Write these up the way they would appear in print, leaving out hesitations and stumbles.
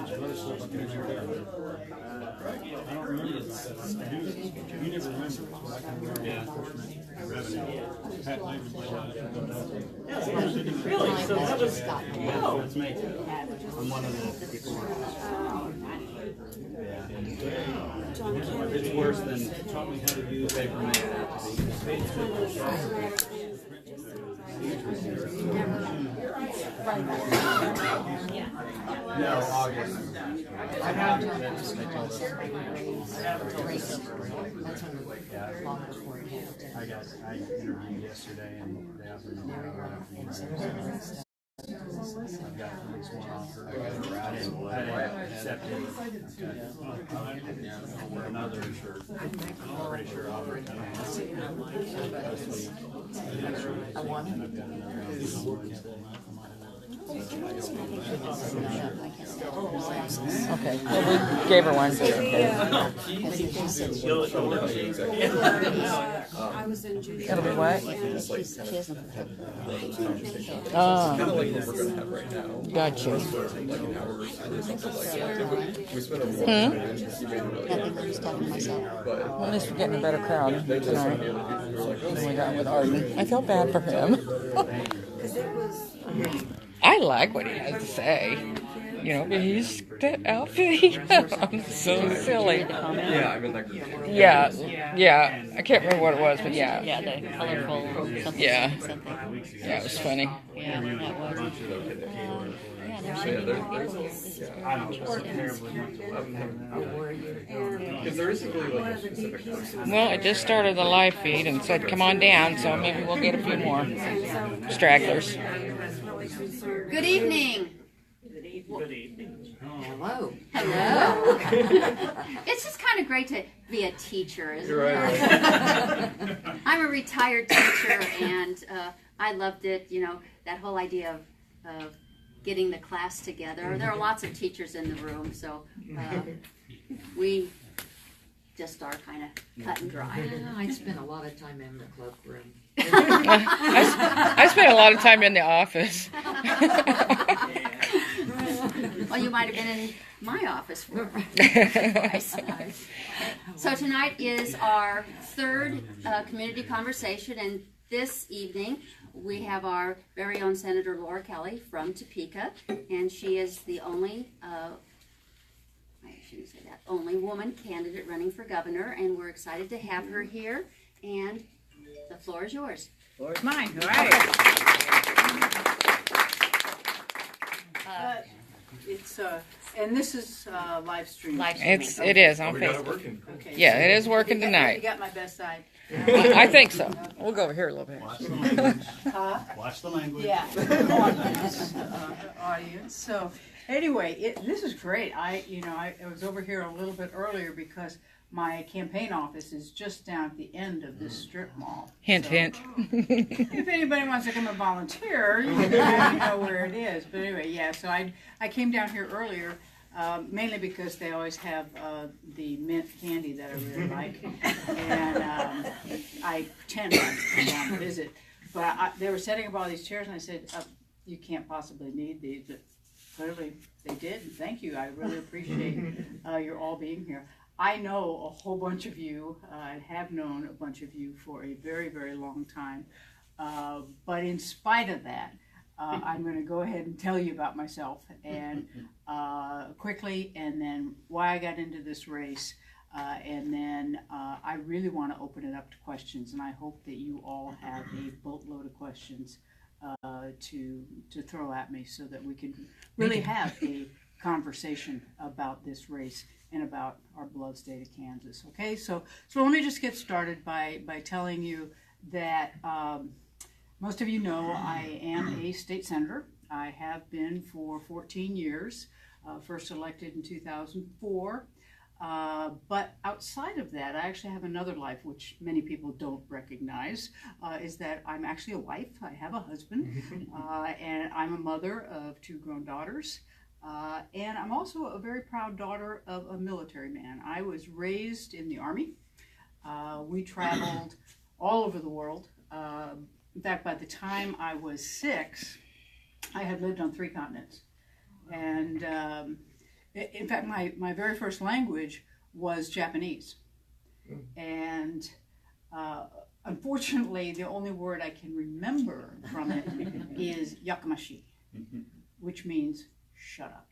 don't remember about that. You never remember, but I can remember enforcement revenue. Pat Langer played on it. Really? So that was, wow. It's me. I'm one of the people. Yeah. It's worse than taught me how to use paper mail. No, August. I have to race. Long before it happened. I interviewed yesterday and they offered me I've got at least one offer. I didn't accept it. Another shirt. I'm pretty sure offer it. I want it. Okay, well, we gave her one. It'll be what? Oh, gotcha. Well, at least we're getting a better crowd tonight than we got with Arden. I felt bad for him. I like what he has to say. You know, but he's that outfit he has. So silly. Yeah. I can't remember what it was, but yeah. Yeah, the colorful something. Yeah. Something. Yeah, it was funny. Yeah, that was. Well, it just started the live feed and said, come on down, so maybe we'll get a few more stragglers. Good evening. Good evening. Hello. Hello. It's just kind of great to be a teacher, isn't it? I'm a retired teacher, and I loved it. You know, that whole idea of getting the class together. There are lots of teachers in the room, so we just are kind of cut and dry. I spent a lot of time in the club room. I spent a lot of time in the office. Well, you might have been in my office for So tonight is our third community conversation, and this evening we have our very own Senator Laura Kelly from Topeka, and she is the only, I shouldn't say that, only woman candidate running for governor, and we're excited to have her here, and the floor is yours. Floor is mine, all right. And this is live stream. It is on Facebook. Okay, Yeah, it is working tonight. You got my best side. I think so. We'll go over here a little bit. Watch the language. Watch the language. Yeah. Audience. So anyway, this is great. I was over here a little bit earlier because my campaign office is just down at the end of this strip mall. Hint, so, hint. If anybody wants to come and volunteer, you know where it is. But anyway, yeah. So I came down here earlier. Mainly because they always have the mint candy that I really like, and I pretend to come down and visit. But they were setting up all these chairs, and I said, "You can't possibly need these," but clearly they did. And thank you. I really appreciate your all being here. I know a whole bunch of you. I have known a bunch of you for a very, very long time. But in spite of that, I'm going to go ahead and tell you about myself and quickly, and then why I got into this race, and then I really want to open it up to questions, and I hope that you all have a boatload of questions to throw at me so that we can really have a conversation about this race and about our beloved state of Kansas. Okay, so let me just get started by telling you that most of you know I am a state senator. I have been for 14 years, first elected in 2004. But outside of that, I actually have another life, which many people don't recognize, is that I'm actually a wife. I have a husband, and I'm a mother of 2 grown daughters. And I'm also a very proud daughter of a military man. I was raised in the Army. We traveled all over the world. In fact, by the time I was 6, I had lived on 3 continents. And In fact, my very first language was Japanese. And unfortunately, the only word I can remember from it is yakamashi, which means shut up.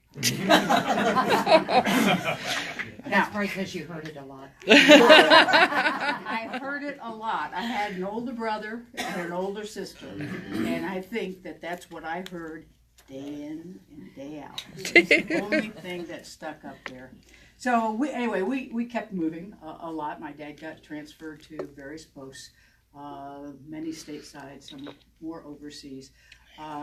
That's probably because you heard it a lot. I heard it a lot. I had an older brother and an older sister, and I think that that's what I heard day in and day out. It's the only thing that stuck up there. So we kept moving a lot. My dad got transferred to various posts, many stateside, some more overseas.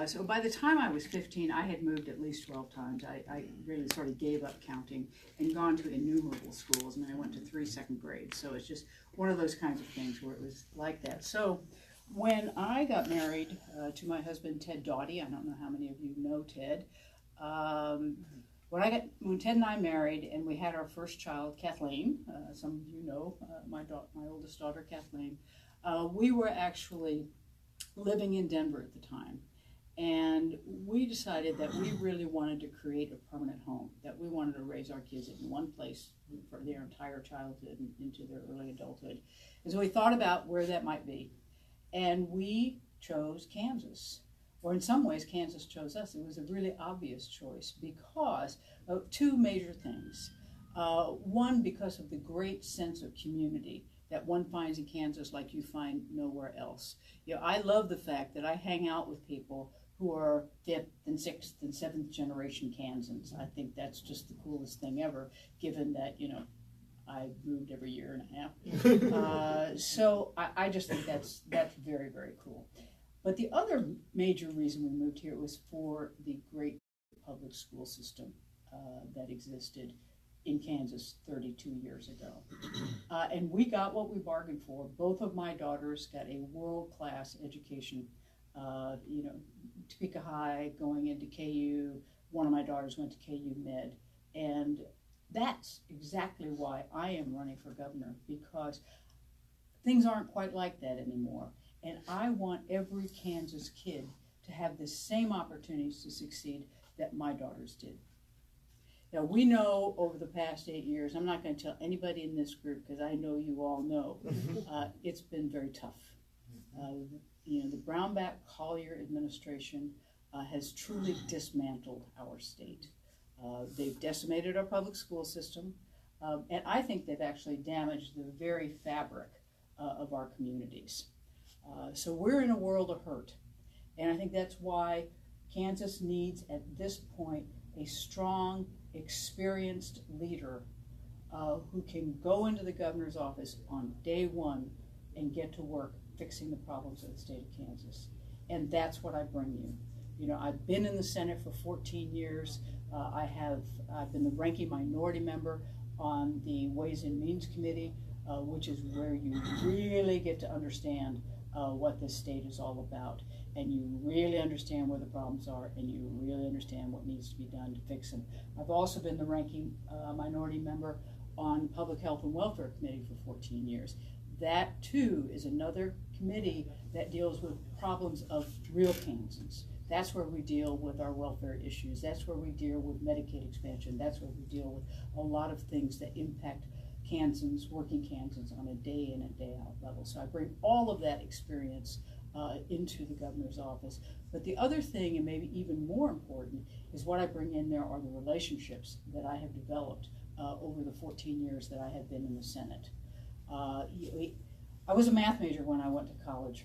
So by the time I was 15, I had moved at least 12 times. I really sort of gave up counting and gone to innumerable schools. I mean, I went to 3 second grades. So it's just one of those kinds of things where it was like that. So when I got married to my husband, Ted Doughty, I don't know how many of you know Ted. When Ted and I married and we had our first child, Kathleen, some of you know my oldest daughter, Kathleen, we were actually living in Denver at the time. And we decided that we really wanted to create a permanent home, that we wanted to raise our kids in one place for their entire childhood and into their early adulthood. And so we thought about where that might be. And we chose Kansas. Or in some ways, Kansas chose us. It was a really obvious choice because of 2 major things. One, because of the great sense of community that one finds in Kansas like you find nowhere else. You know, I love the fact that I hang out with people who are 5th and 6th and 7th generation Kansans. I think that's just the coolest thing ever, given that, you know, I moved every year and a half. So I just think that's very, very cool. But the other major reason we moved here was for the great public school system that existed in Kansas 32 years ago. And we got what we bargained for. Both of my daughters got a world-class education, you know, Topeka High, going into KU. One of my daughters went to KU Med. And that's exactly why I am running for governor, because things aren't quite like that anymore. And I want every Kansas kid to have the same opportunities to succeed that my daughters did. Now, we know over the past 8 years, I'm not going to tell anybody in this group because I know you all know, it's been very tough. You know, the Brownback-Collier administration has truly dismantled our state. They've decimated our public school system, and I think they've actually damaged the very fabric of our communities. So we're in a world of hurt, and I think that's why Kansas needs, at this point, a strong, experienced leader who can go into the governor's office on day one and get to work fixing the problems of the state of Kansas. And that's what I bring you. You know, I've been in the Senate for 14 years. I've been the ranking minority member on the Ways and Means Committee, which is where you really get to understand what this state is all about. And you really understand where the problems are, and you really understand what needs to be done to fix them. I've also been the ranking minority member on Public Health and Welfare Committee for 14 years. That, too, is another committee that deals with problems of real Kansans. That's where we deal with our welfare issues. That's where we deal with Medicaid expansion. That's where we deal with a lot of things that impact Kansans, working Kansans, on a day in and day out level. So I bring all of that experience into the governor's office. But the other thing, and maybe even more important, is what I bring in there are the relationships that I have developed over the 14 years that I have been in the Senate. I was a math major when I went to college,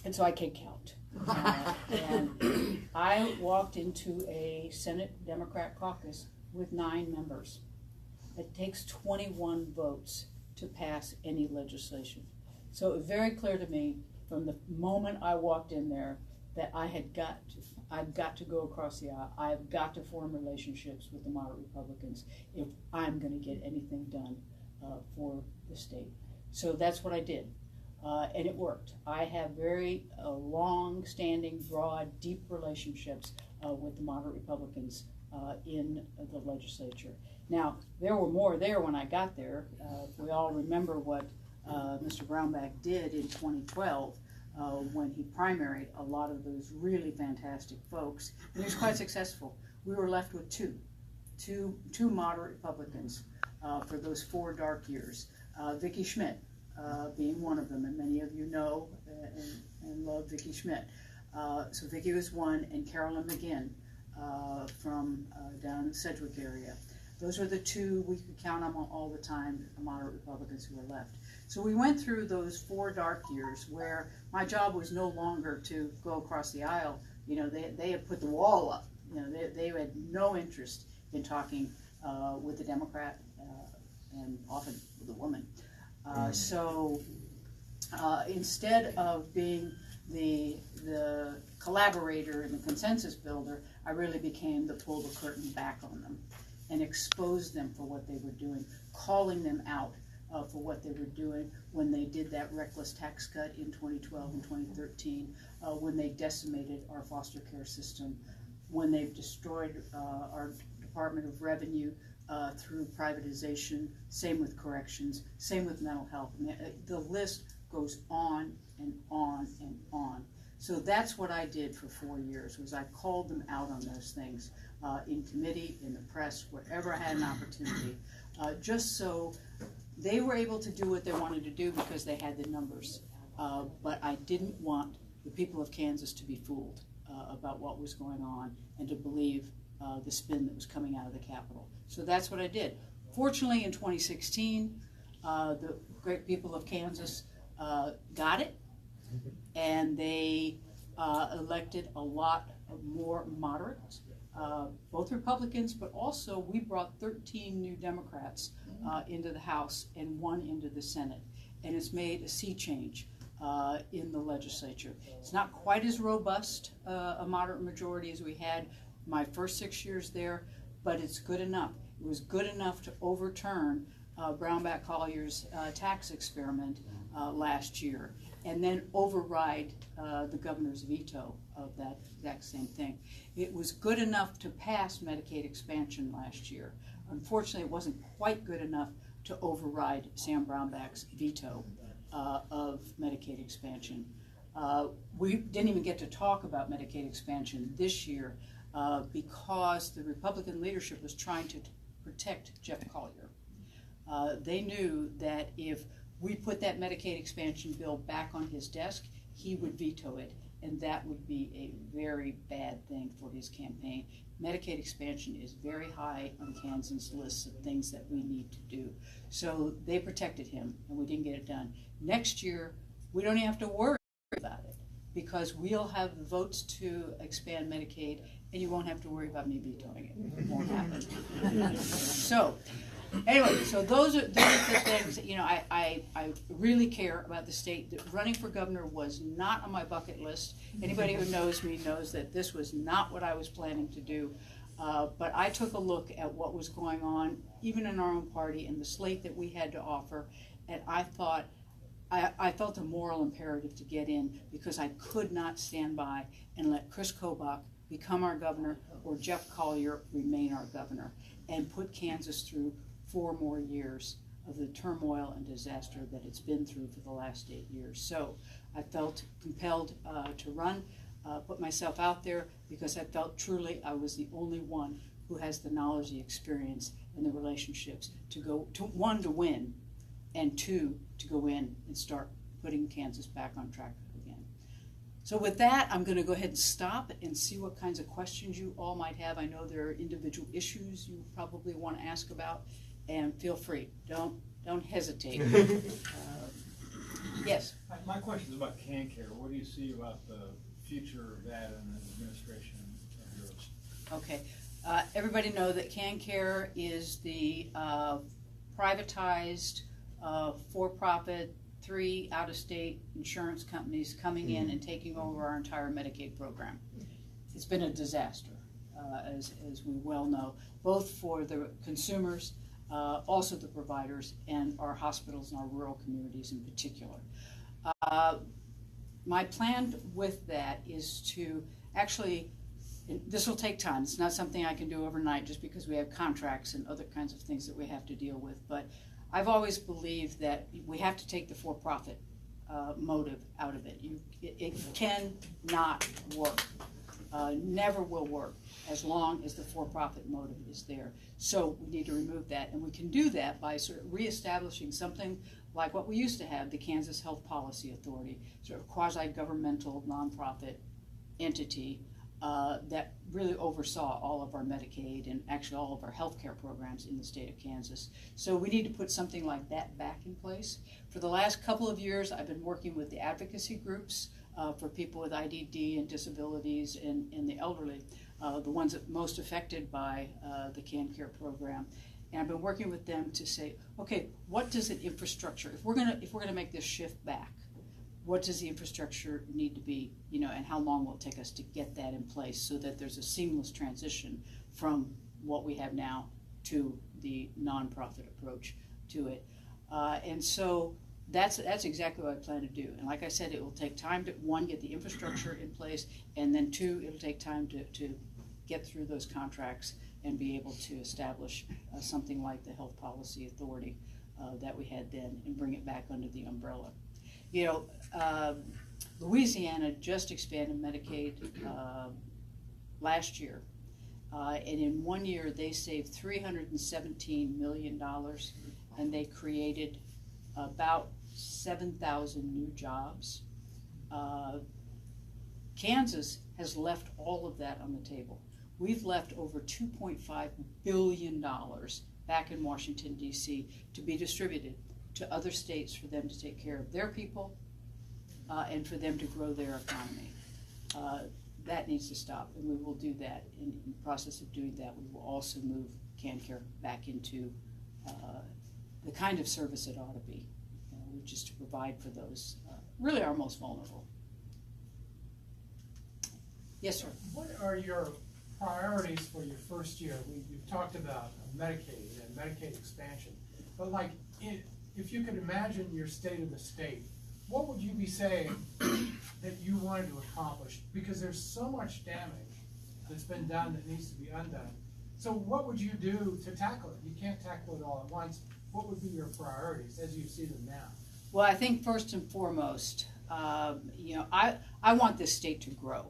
and so I can count. And I walked into a Senate Democrat caucus with 9 members. It takes 21 votes to pass any legislation. So it was very clear to me from the moment I walked in there that I've got to go across the aisle. I've got to form relationships with the moderate Republicans if I'm going to get anything done for the state. So that's what I did, and it worked. I have very long-standing, broad, deep relationships with the moderate Republicans in the legislature. Now, there were more there when I got there. We all remember what Mr. Brownback did in 2012 when he primaried a lot of those really fantastic folks, and he was quite successful. We were left with 2. two moderate Republicans for those 4 dark years. Vicki Schmidt being one of them, and many of you know and love Vicki Schmidt. So Vicki was one, and Carolyn McGinn from down in the Sedgwick area. Those are the 2 we could count on all the time, moderate Republicans who were left. So we went through those 4 dark years where my job was no longer to go across the aisle. You know, they had put the wall up. You know, they had no interest in talking with the Democrat and often with a woman. So instead of being the collaborator and the consensus builder, I really became the pull the curtain back on them and expose them for what they were doing, calling them out for what they were doing when they did that reckless tax cut in 2012 and 2013, when they decimated our foster care system, when they've destroyed our Department of Revenue through privatization, same with corrections, same with mental health. I mean, the list goes on and on and on. So that's what I did for 4 years, was I called them out on those things in committee, in the press, wherever I had an opportunity, just so they were able to do what they wanted to do because they had the numbers. But I didn't want the people of Kansas to be fooled about what was going on and to believe the spin that was coming out of the Capitol. So that's what I did. Fortunately, in 2016, the great people of Kansas got it, and they elected a lot of more moderates, both Republicans, but also we brought 13 new Democrats into the House and 1 into the Senate, and it's made a sea change in the legislature. It's not quite as robust a moderate majority as we had my first 6 years there, but it's good enough. It was good enough to overturn Brownback-Collier's tax experiment last year, and then override the governor's veto of that exact same thing. It was good enough to pass Medicaid expansion last year. Unfortunately, it wasn't quite good enough to override Sam Brownback's veto of Medicaid expansion. We didn't even get to talk about Medicaid expansion this year because the Republican leadership was trying to protect Jeff Collier. They knew that if we put that Medicaid expansion bill back on his desk, he would veto it, and that would be a very bad thing for his campaign. Medicaid expansion is very high on Kansas' list of things that we need to do. So they protected him, and we didn't get it done. Next year, we don't even have to worry about it, because we'll have the votes to expand Medicaid, and you won't have to worry about me vetoing it. It won't happen. So, anyway, so those are the things that, you know, I really care about the state. That running for governor was not on my bucket list. Anybody who knows me knows that this was not what I was planning to do. But I took a look at what was going on, even in our own party, and the slate that we had to offer, and I thought, I felt a moral imperative to get in, because I could not stand by and let Chris Kobach become our governor or Jeff Collier remain our governor and put Kansas through 4 more years of the turmoil and disaster that it's been through for the last 8 years. So I felt compelled to run, put myself out there, because I felt truly I was the only one who has the knowledge, the experience, and the relationships to go to, 1, to win, and 2, to go in and start putting Kansas back on track again. So with that, I'm going to go ahead and stop and see what kinds of questions you all might have. I know there are individual issues you probably want to ask about, and feel free. Don't hesitate. Yes? My question is about CanCare. What do you see about the future of that and the administration of yours? Okay. Everybody know that CanCare is the privatized, for-profit, 3 out-of-state insurance companies coming in and taking over our entire Medicaid program. It's been a disaster, as we well know, both for the consumers, also the providers, and our hospitals and our rural communities in particular. My plan with that is to actually, this will take time. It's not something I can do overnight just because we have contracts and other kinds of things that we have to deal with. But I've always believed that we have to take the for-profit motive out of it. It cannot work never will work as long as the for-profit motive is there. So we need to remove that, and we can do that by sort of reestablishing something like what we used to have, the Kansas Health Policy Authority, sort of quasi-governmental nonprofit entity that really oversaw all of our Medicaid and actually all of our healthcare programs in the state of Kansas. So we need to put something like that back in place. For the last couple of years, I've been working with the advocacy groups for people with IDD and disabilities and the elderly, the ones that most affected by the CanCare program. And I've been working with them to say, okay, what does an infrastructure, if we're gonna make this shift back, what does the infrastructure need to be, and how long will it take us to get that in place so that there's a seamless transition from what we have now to the nonprofit approach to it. And so that's exactly what I plan to do. And like I said, it will take time to, one, get the infrastructure in place, and then two, it'll take time to get through those contracts and be able to establish something like the Health Policy Authority that we had then and bring it back under the umbrella. Louisiana just expanded Medicaid last year, and in 1 year they saved $317 million, and they created about 7,000 new jobs. Kansas has left all of that on the table. We've left over $2.5 billion back in Washington, D.C. to be distributed to other states for them to take care of their people and for them to grow their economy. That needs to stop, and we will do that. In the process of doing that, we will also move CanCare back into the kind of service it ought to be, which is to provide for those really our most vulnerable. Yes, sir. What are your priorities for your first year? You've talked about Medicaid and Medicaid expansion, but like if you could imagine your state of the state, what would you be saying that you wanted to accomplish? Because there's so much damage that's been done that needs to be undone. So what would you do to tackle it? You can't tackle it all at once. What would be your priorities as you see them now? Well, I think first and foremost, I want this state to grow.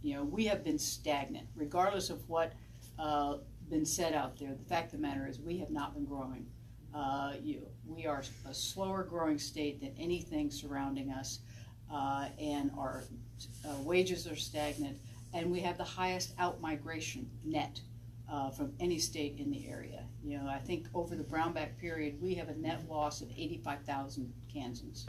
We have been stagnant, regardless of what been said out there. The fact of the matter is we have not been growing. We are a slower growing state than anything surrounding us, and our wages are stagnant, and we have the highest out-migration net from any state in the area. I think over the Brownback period, we have a net loss of 85,000 Kansans.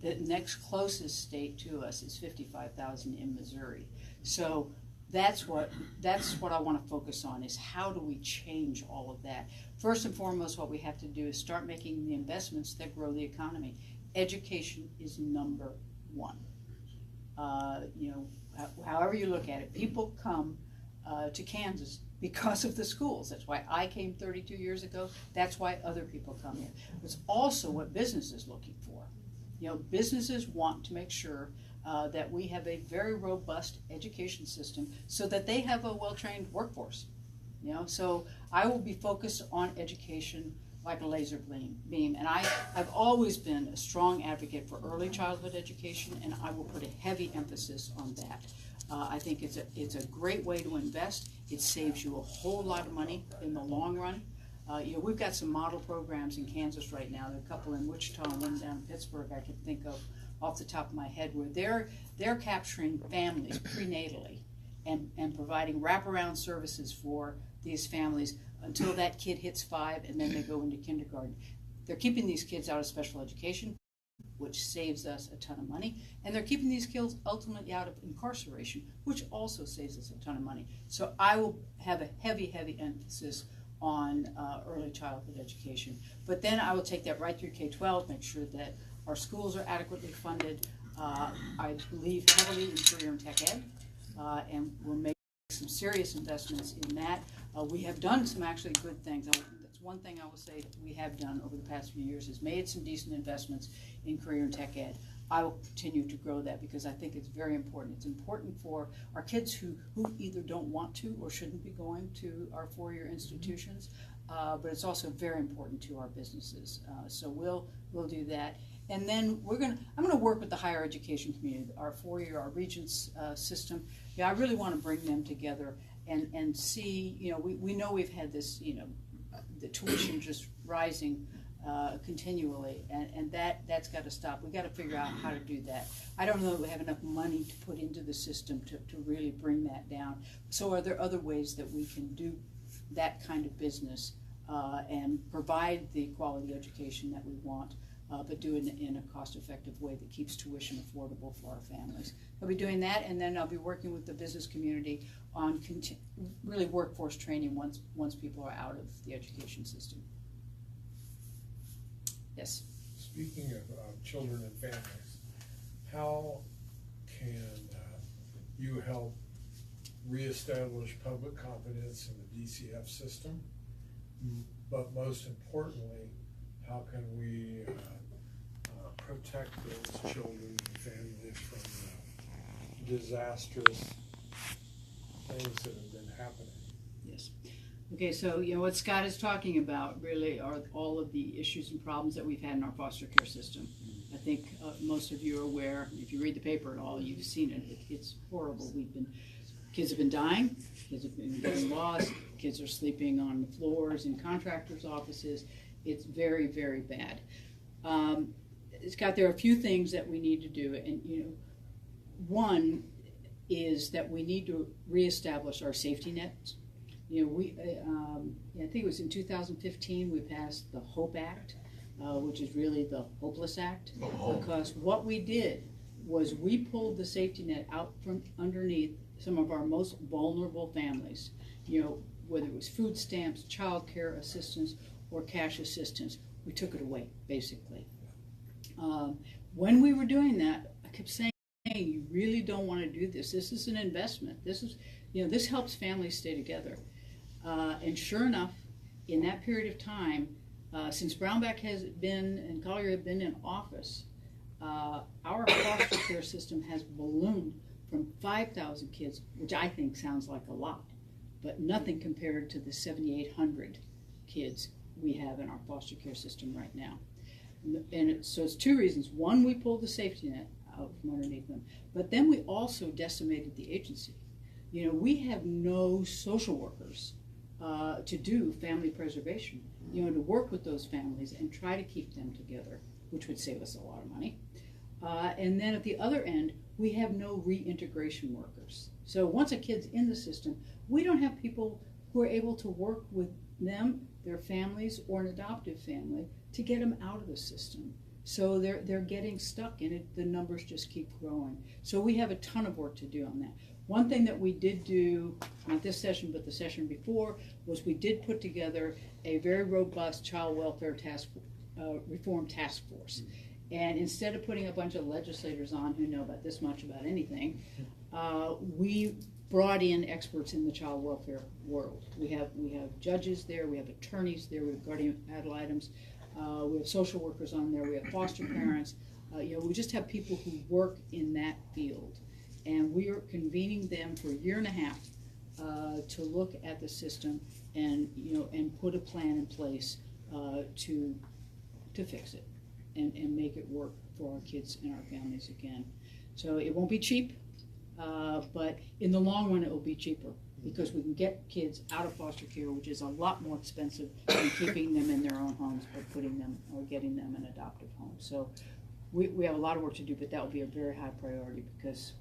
The next closest state to us is 55,000 in Missouri. So that's what I want to focus on, is how do we change all of that. First and foremost, what we have to do is start making the investments that grow the economy. Education is number one. However you look at it, people come to Kansas because of the schools. That's why I came 32 years ago. That's why other people come here. It's also what business is looking for. Businesses want to make sure that we have a very robust education system so that they have a well-trained workforce. So I will be focused on education like a laser beam. And I've always been a strong advocate for early childhood education, and I will put a heavy emphasis on that. I think it's a great way to invest. It saves you a whole lot of money in the long run. We've got some model programs in Kansas right now. There are a couple in Wichita and one down in Pittsburgh I can think of off the top of my head, where they're capturing families prenatally and providing wraparound services for these families until that kid hits 5 and then they go into kindergarten. They're keeping these kids out of special education, which saves us a ton of money, and they're keeping these kids ultimately out of incarceration, which also saves us a ton of money. So I will have a heavy emphasis on early childhood education. But then I will take that right through K-12, make sure that our schools are adequately funded. I believe heavily in career and tech ed, and we'll make some serious investments in that. We have done some actually good things. That's one thing I will say that we have done over the past few years, is made some decent investments in career and tech ed. I will continue to grow that because I think it's very important. It's important for our kids who either don't want to or shouldn't be going to our four-year institutions, but it's also very important to our businesses. So we'll do that. And then I'm gonna work with the higher education community, our four-year, our Regents system. Yeah, I really want to bring them together and see, we know we've had this, the tuition just rising continually, and that's got to stop. We got to figure out how to do that. I don't know that we have enough money to put into the system to really bring that down. So are there other ways that we can do that kind of business and provide the quality education that we want, but do it in a cost-effective way that keeps tuition affordable for our families? I'll be doing that, and then I'll be working with the business community on really workforce training once people are out of the education system. Yes. Speaking of children and families, how can you help reestablish public confidence in the DCF system? But most importantly, how can we protect those children and families from the disastrous things that have been happening? Yes. Okay, so what Scott is talking about really are all of the issues and problems that we've had in our foster care system. I think most of you are aware, if you read the paper at all, you've seen it. It's horrible. Kids have been dying, kids have been getting lost, kids are sleeping on the floors in contractors' offices. It's very, very bad. Scott, there are a few things that we need to do, and one is that we need to reestablish our safety nets. I think it was in 2015 we passed the HOPE Act, which is really the Hopeless Act, because what we did was we pulled the safety net out from underneath some of our most vulnerable families, whether it was food stamps, child care assistance, or cash assistance. We took it away, basically. When we were doing that, I kept saying, hey, you really don't want to do this. This is an investment. This helps families stay together. And sure enough, in that period of time, since Brownback has been and Collier have been in office, our foster care system has ballooned from 5,000 kids, which I think sounds like a lot, but nothing compared to the 7,800 kids we have in our foster care system right now. And so it's two reasons. One, we pulled the safety net out from underneath them, but then we also decimated the agency. We have no social workers to do family preservation, to work with those families and try to keep them together, which would save us a lot of money. And then at the other end, we have no reintegration workers. So once a kid's in the system, we don't have people who are able to work with them, their families, or an adoptive family to get them out of the system. So they're getting stuck in it. The numbers just keep growing. So we have a ton of work to do on that. One thing that we did do, not this session, but the session before, was we did put together a very robust child welfare reform task force. And instead of putting a bunch of legislators on who know about this much about anything, we brought in experts in the child welfare world. We have judges there, we have attorneys there, we have guardian ad litems, we have social workers on there, we have foster parents. We just have people who work in that field. And we are convening them for a year and a half to look at the system and put a plan in place to fix it and make it work for our kids and our families again. So it won't be cheap, but in the long run it will be cheaper because we can get kids out of foster care, which is a lot more expensive than keeping them in their own homes or putting them or getting them an adoptive home. So we have a lot of work to do, but that will be a very high priority because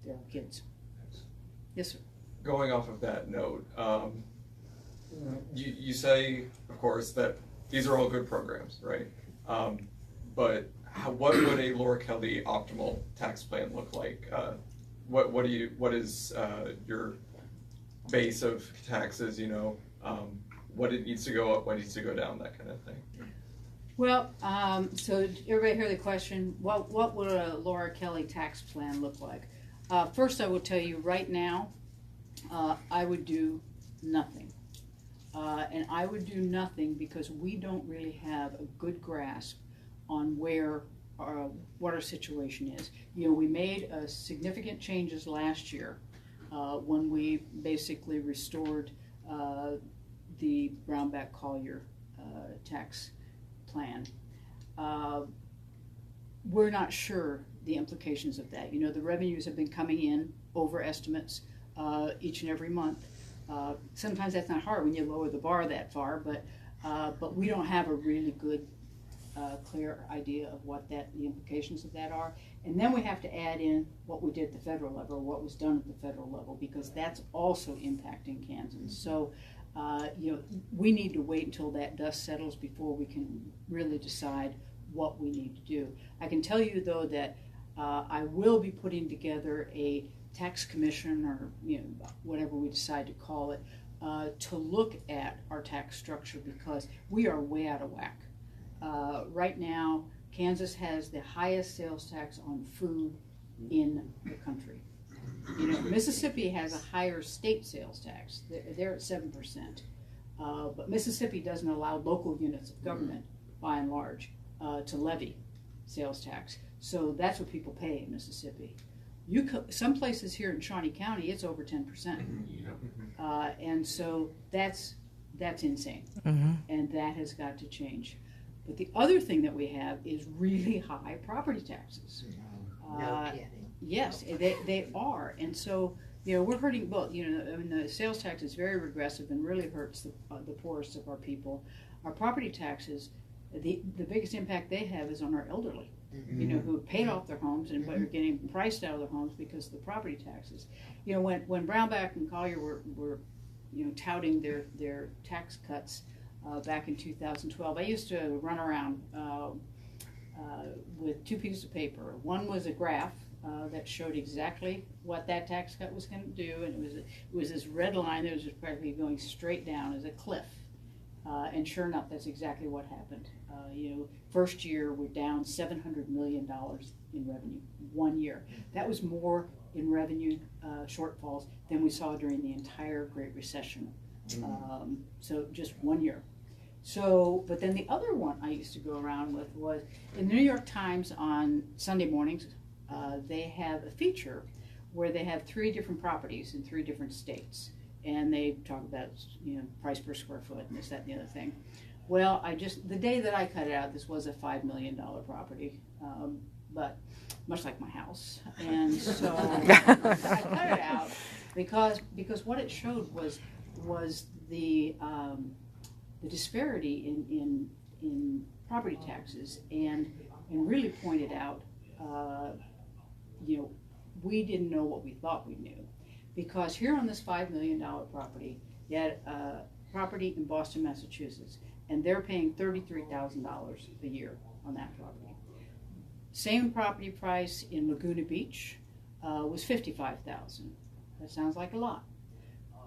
they're our kids. Yes, sir. Going off of that note, you say, of course, that these are all good programs, right? But what would a Laura Kelly optimal tax plan look like? What is your base of taxes? What it needs to go up, what needs to go down, that kind of thing. Well, so everybody hear the question, what would a Laura Kelly tax plan look like? First, I will tell you right now, I would do nothing. And I would do nothing because we don't really have a good grasp on what our situation is. We made significant changes last year when we basically restored the Brownback-Collier tax plan. we're not sure the implications of that. You know, the revenues have been coming in over estimates each and every month. Sometimes that's not hard when you lower the bar that far, but we don't have a really good, clear idea of what the implications of that are. And then we have to add in what we did at the federal level, or what was done at the federal level, because that's also impacting Kansans. So, you know, we need to wait until that dust settles before we can really decide what we need to do. I can tell you though that I will be putting together a tax commission, or you know, whatever we decide to call it, to look at our tax structure, because we are way out of whack. Right now, Kansas has the highest sales tax on food in the country. You know, Mississippi has a higher state sales tax. They're at 7%. But Mississippi doesn't allow local units of government, by and large, to levy sales tax. So that's what people pay in Mississippi. Some places here in Shawnee County, it's over 10%. And so that's insane. And that has got to change. But the other thing that we have is really high property taxes. No kidding. Yes, they are. And so, you know, we're hurting both. You know, I mean, the sales tax is very regressive and really hurts the poorest of our people. Our property taxes, the biggest impact they have is on our elderly, you know, who have paid off their homes and are getting priced out of their homes because of the property taxes. You know, when Brownback and Collier were you know, touting their tax cuts back in 2012, I used to run around with two pieces of paper. One was a graph that showed exactly what that tax cut was going to do, and it was this red line that was just practically going straight down as a cliff. And sure enough, that's exactly what happened. You know, first year we're down $700 million in revenue, 1 year. That was more in revenue shortfalls than we saw during the entire Great Recession. So just 1 year. So, but then the other one I used to go around with was in the New York Times on Sunday mornings. They have a feature where they have 3 different properties in 3 different states, and they talk about, you know, price per square foot and this, that, and the other thing. Well, the day that I cut it out, this was a $5 million property, but much like my house, and so I cut it out because what it showed was the disparity in property taxes, and really pointed out, you know, we didn't know what we thought we knew, because here on this $5 million property, you had a property in Boston, Massachusetts, and they're paying $33,000 a year on that property. Same property price in Laguna Beach was $55,000. That sounds like a lot,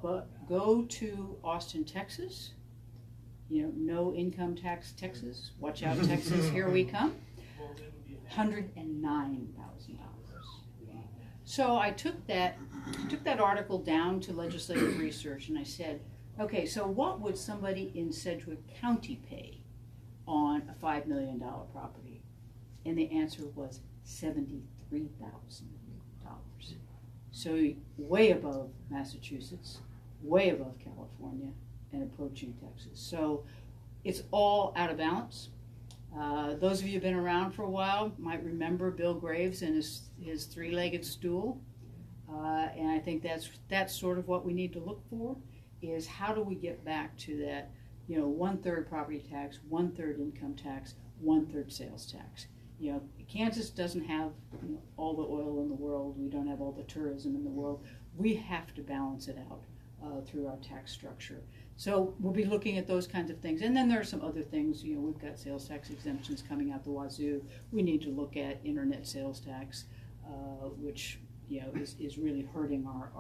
but go to Austin, Texas. You know, no income tax Texas. Watch out, Texas, here we come. $109,000. So I took that article down to legislative research, and I said, okay, so what would somebody in Sedgwick County pay on a $5 million property? And the answer was $73,000. So way above Massachusetts, way above California, and approaching Texas. So it's all out of balance. Those of you who've been around for a while might remember Bill Graves and his 3-legged stool. And I think that's sort of what we need to look for, is how do we get back to that, you know, 1/3 property tax, 1/3 income tax, 1/3 sales tax. You know, Kansas doesn't have, you know, all the oil in the world. We don't have all the tourism in the world. We have to balance it out through our tax structure. So we'll be looking at those kinds of things. And then there are some other things. You know, we've got sales tax exemptions coming out the wazoo. We need to look at internet sales tax, which, you know, is really hurting our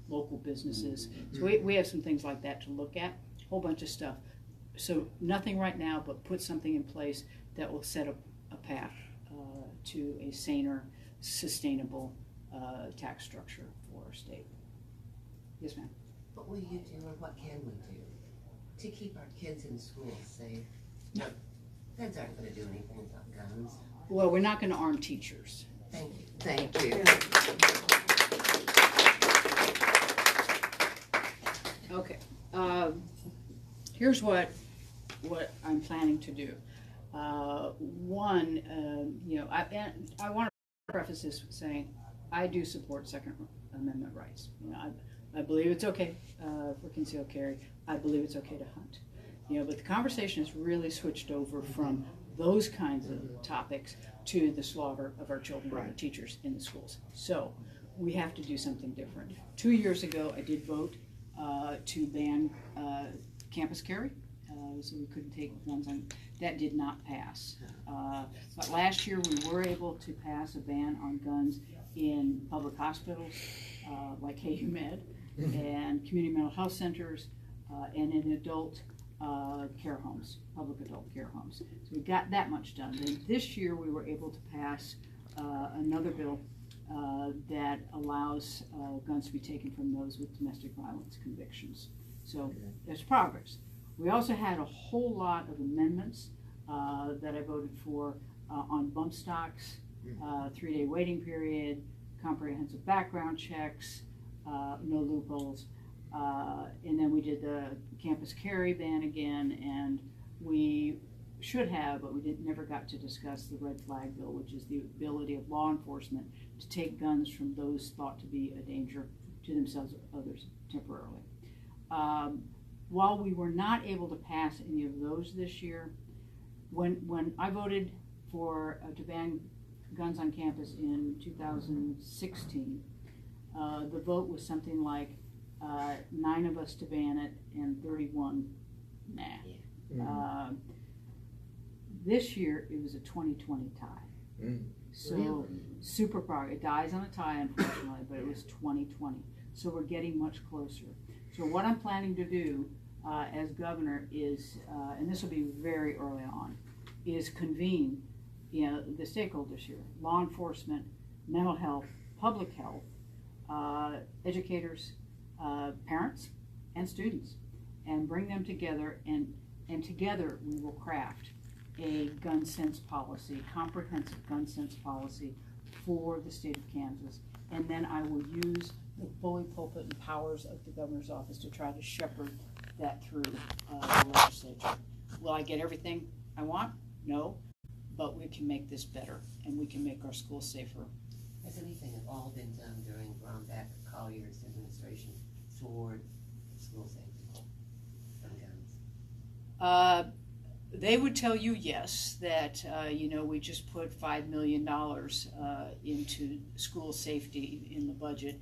local businesses. So we have some things like that to look at, a whole bunch of stuff. So nothing right now, but put something in place that will set up a path to a saner, sustainable tax structure for our state. Yes, ma'am. What will you do, or what can we do to keep our kids in school safe? No, feds aren't going to do anything about guns. Well, we're not going to arm teachers. Thank you. Thank you. Okay. Here's what I'm planning to do. One, I want to preface this with saying I do support Second Amendment rights. I believe it's okay for concealed carry. I believe it's okay to hunt. But the conversation has really switched over from those kinds of topics to the slaughter of our children and our teachers in the schools. So we have to do something different. 2 years ago, I did vote to ban campus carry. So we couldn't take guns on. That did not pass. But last year we were able to pass a ban on guns in public hospitals like KU Med and community mental health centers and in adult care homes, public adult care homes. So we got that much done. Then this year we were able to pass another bill that allows guns to be taken from those with domestic violence convictions. So there's progress. We also had a whole lot of amendments that I voted for on bump stocks, 3-day waiting period, comprehensive background checks, no loopholes, and then we did the campus carry ban again, and we should have, but we never got to discuss the red flag bill, which is the ability of law enforcement to take guns from those thought to be a danger to themselves or others temporarily. While we were not able to pass any of those this year, when I voted for to ban guns on campus in 2016, the vote was something like 9 of us to ban it and 31 nah. This year it was a 20-20 tie. So super progress. It dies on a tie, unfortunately, but it was 20-20. So we're getting much closer. So what I'm planning to do as governor is, and this will be very early on, is convene the stakeholders here: law enforcement, mental health, public health, educators, parents, and students, and bring them together, and together we will craft a gun sense policy, comprehensive gun sense policy for the state of Kansas. And then I will use the bully pulpit and powers of the governor's office to try to shepherd that through the legislature. Will I get everything I want? No, but we can make this better, and we can make our schools safer. Has anything at all been done during Ron Collier's administration toward school safety from guns? They would tell you yes, that we just put $5 million into school safety in the budget,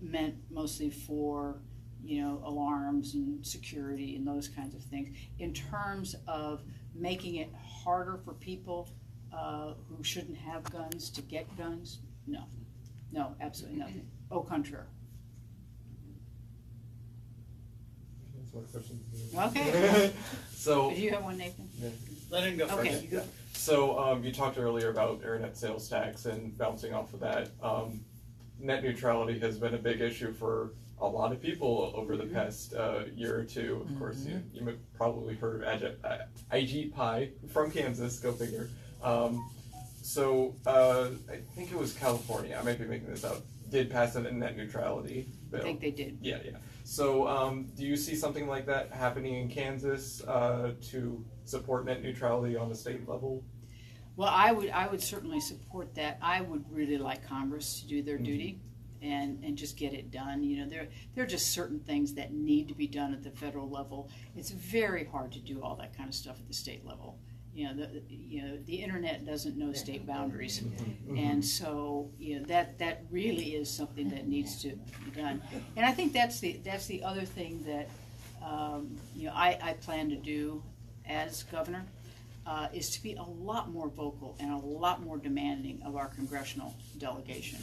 meant mostly for alarms and security and those kinds of things. In terms of making it harder for people who shouldn't have guns to get guns, no, absolutely nothing. Au contraire. Okay. So Did you have one, Nathan? Let him go first. Okay, you go. So you talked earlier about internet sales tax and bouncing off of that. Net neutrality has been a big issue for a lot of people over the past year or two. Of course, you probably heard of Ajit Pai from Kansas, go figure. So I think it was California, I might be making this up, did pass a net neutrality bill. I think they did. Yeah. So do you see something like that happening in Kansas to support net neutrality on the state level? Well, I would certainly support that. I would really like Congress to do their duty and just get it done. There are just certain things that need to be done at the federal level. It's very hard to do all that kind of stuff at the state level. The internet doesn't know state boundaries, and so that really is something that needs to be done. And I think that's the other thing that I plan to do as governor. Is to be a lot more vocal and a lot more demanding of our congressional delegation.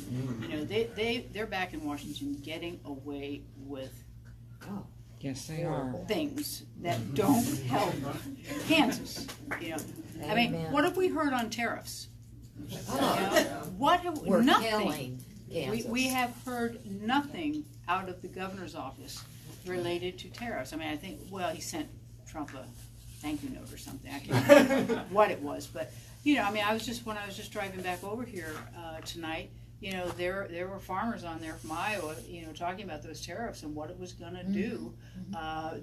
They're back in Washington getting away with Yes, they are. things that don't help Kansas. I mean, what have we heard on tariffs? What have We're nothing? killing Kansas. We have heard nothing out of the governor's office related to tariffs. I mean, I think he sent Trump a thank you note or something. I can't remember what it was, but when I was just driving back over here tonight, you know, there were farmers on there from Iowa, you know, talking about those tariffs and what it was gonna do.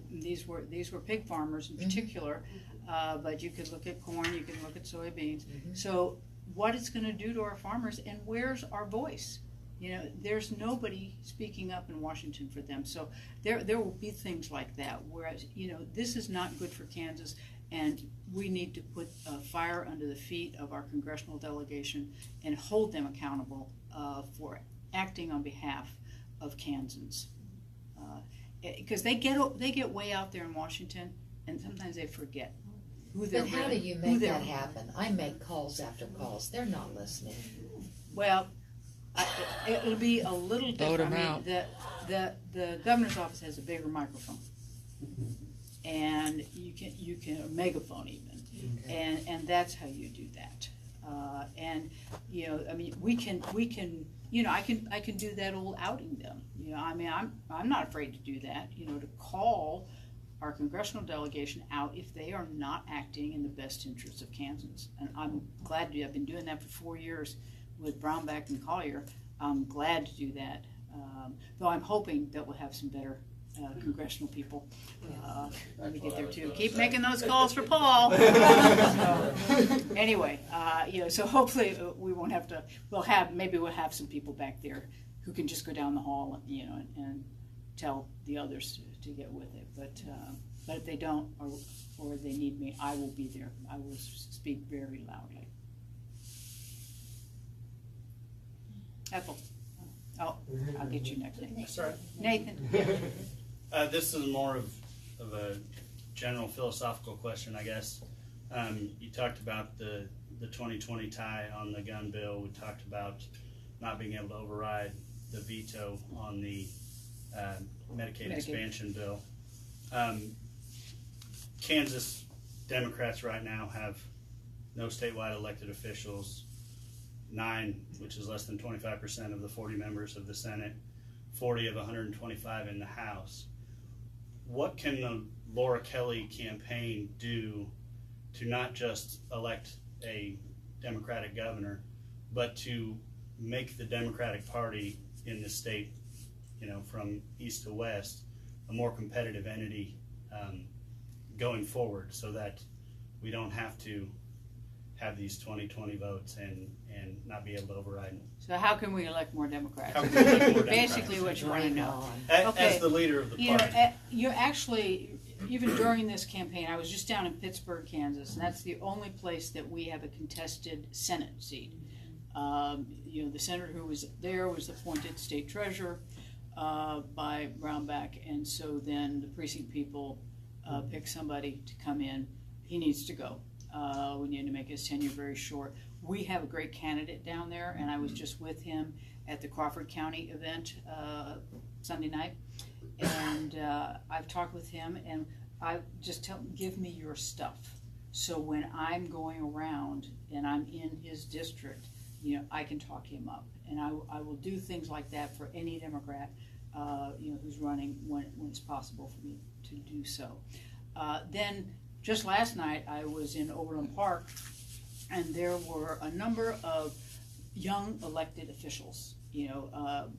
These were pig farmers in particular, but you could look at corn, you could look at soybeans. So what it's gonna do to our farmers, and where's our voice? You know, there's nobody speaking up in Washington for them. So there will be things like that, whereas, you know, this is not good for Kansas, and we need to put fire under the feet of our congressional delegation and hold them accountable for acting on behalf of Kansans. Because they get way out there in Washington, and sometimes they forget who they're But how do really- you who make they're- that happen? I make calls after calls. They're not listening. Well, it'll be a little Vote 'em different. I mean, the governor's office has a bigger microphone, and you can a megaphone even, and that's how you do that. And you know, I mean, we can, you know, I can do that old outing them. You know, I mean, I'm not afraid to do that. You know, to call our congressional delegation out if they are not acting in the best interests of Kansans. And I'm glad to. I've been doing that for 4 years with Brownback and Collier. I'm glad to do that. Though I'm hoping that we'll have some better congressional people when we get there too. Keep making those calls for Paul. So, anyway, you know, so hopefully we won't have to. We'll have some people back there who can just go down the hall, you know, and tell the others to get with it. But if they don't, or they need me, I will be there. I will speak very loudly. Ethel. Oh, I'll get you next. Sorry. Nathan. This is more of a general philosophical question, I guess. You talked about the 2020 tie on the gun bill. We talked about not being able to override the veto on the Medicaid expansion bill. Kansas Democrats right now have no statewide elected officials, 9, which is less than 25% of the 40 members of the Senate, 40 of 125 in the House. What can the Laura Kelly campaign do to not just elect a Democratic governor, but to make the Democratic Party in the state, you know, from east to west, a more competitive entity going forward, so that we don't have to have these 2020 votes and not be able to override them? So how can we elect more Democrats? How can we elect more Basically what you want to know. As the leader of the You party. know, you actually, even during this campaign, I was just down in Pittsburgh, Kansas, and that's the only place that we have a contested Senate seat. You know, the senator who was there was appointed state treasurer by Brownback, and so then the precinct people picked somebody to come in. He needs to go. We need to make his tenure very short. We have a great candidate down there, and I was just with him at the Crawford County event Sunday night, and I've talked with him, and I just tell him, give me your stuff. So when I'm going around and I'm in his district, you know, I can talk him up, and I will do things like that for any Democrat, you know, who's running when it's possible for me to do so. Then just last night I was in Overland Park, and there were a number of young elected officials. You know,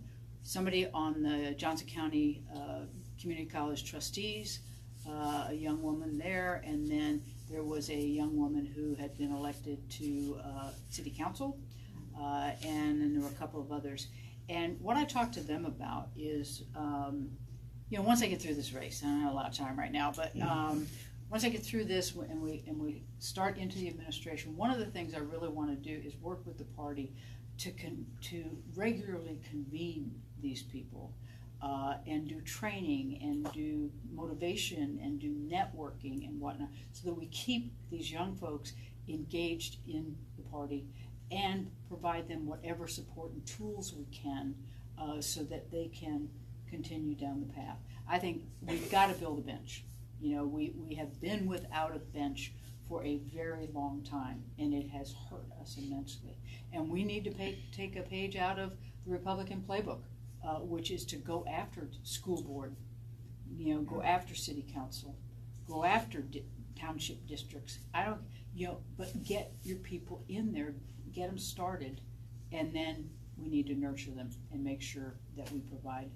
somebody on the Johnson County Community College trustees, a young woman there, and then there was a young woman who had been elected to city council, and then there were a couple of others. And what I talked to them about is, you know, once I get through this race, I don't have a lot of time right now, but once I get through this and we start into the administration, one of the things I really want to do is work with the party to regularly convene these people and do training and do motivation and do networking and whatnot, so that we keep these young folks engaged in the party and provide them whatever support and tools we can so that they can continue down the path. I think we've got to build a bench. You know, we have been without a bench for a very long time, and it has hurt us immensely. And we need to take a page out of the Republican playbook, which is to go after school board, you know, go after city council, go after township districts. But get your people in there, get them started, and then we need to nurture them and make sure that we provide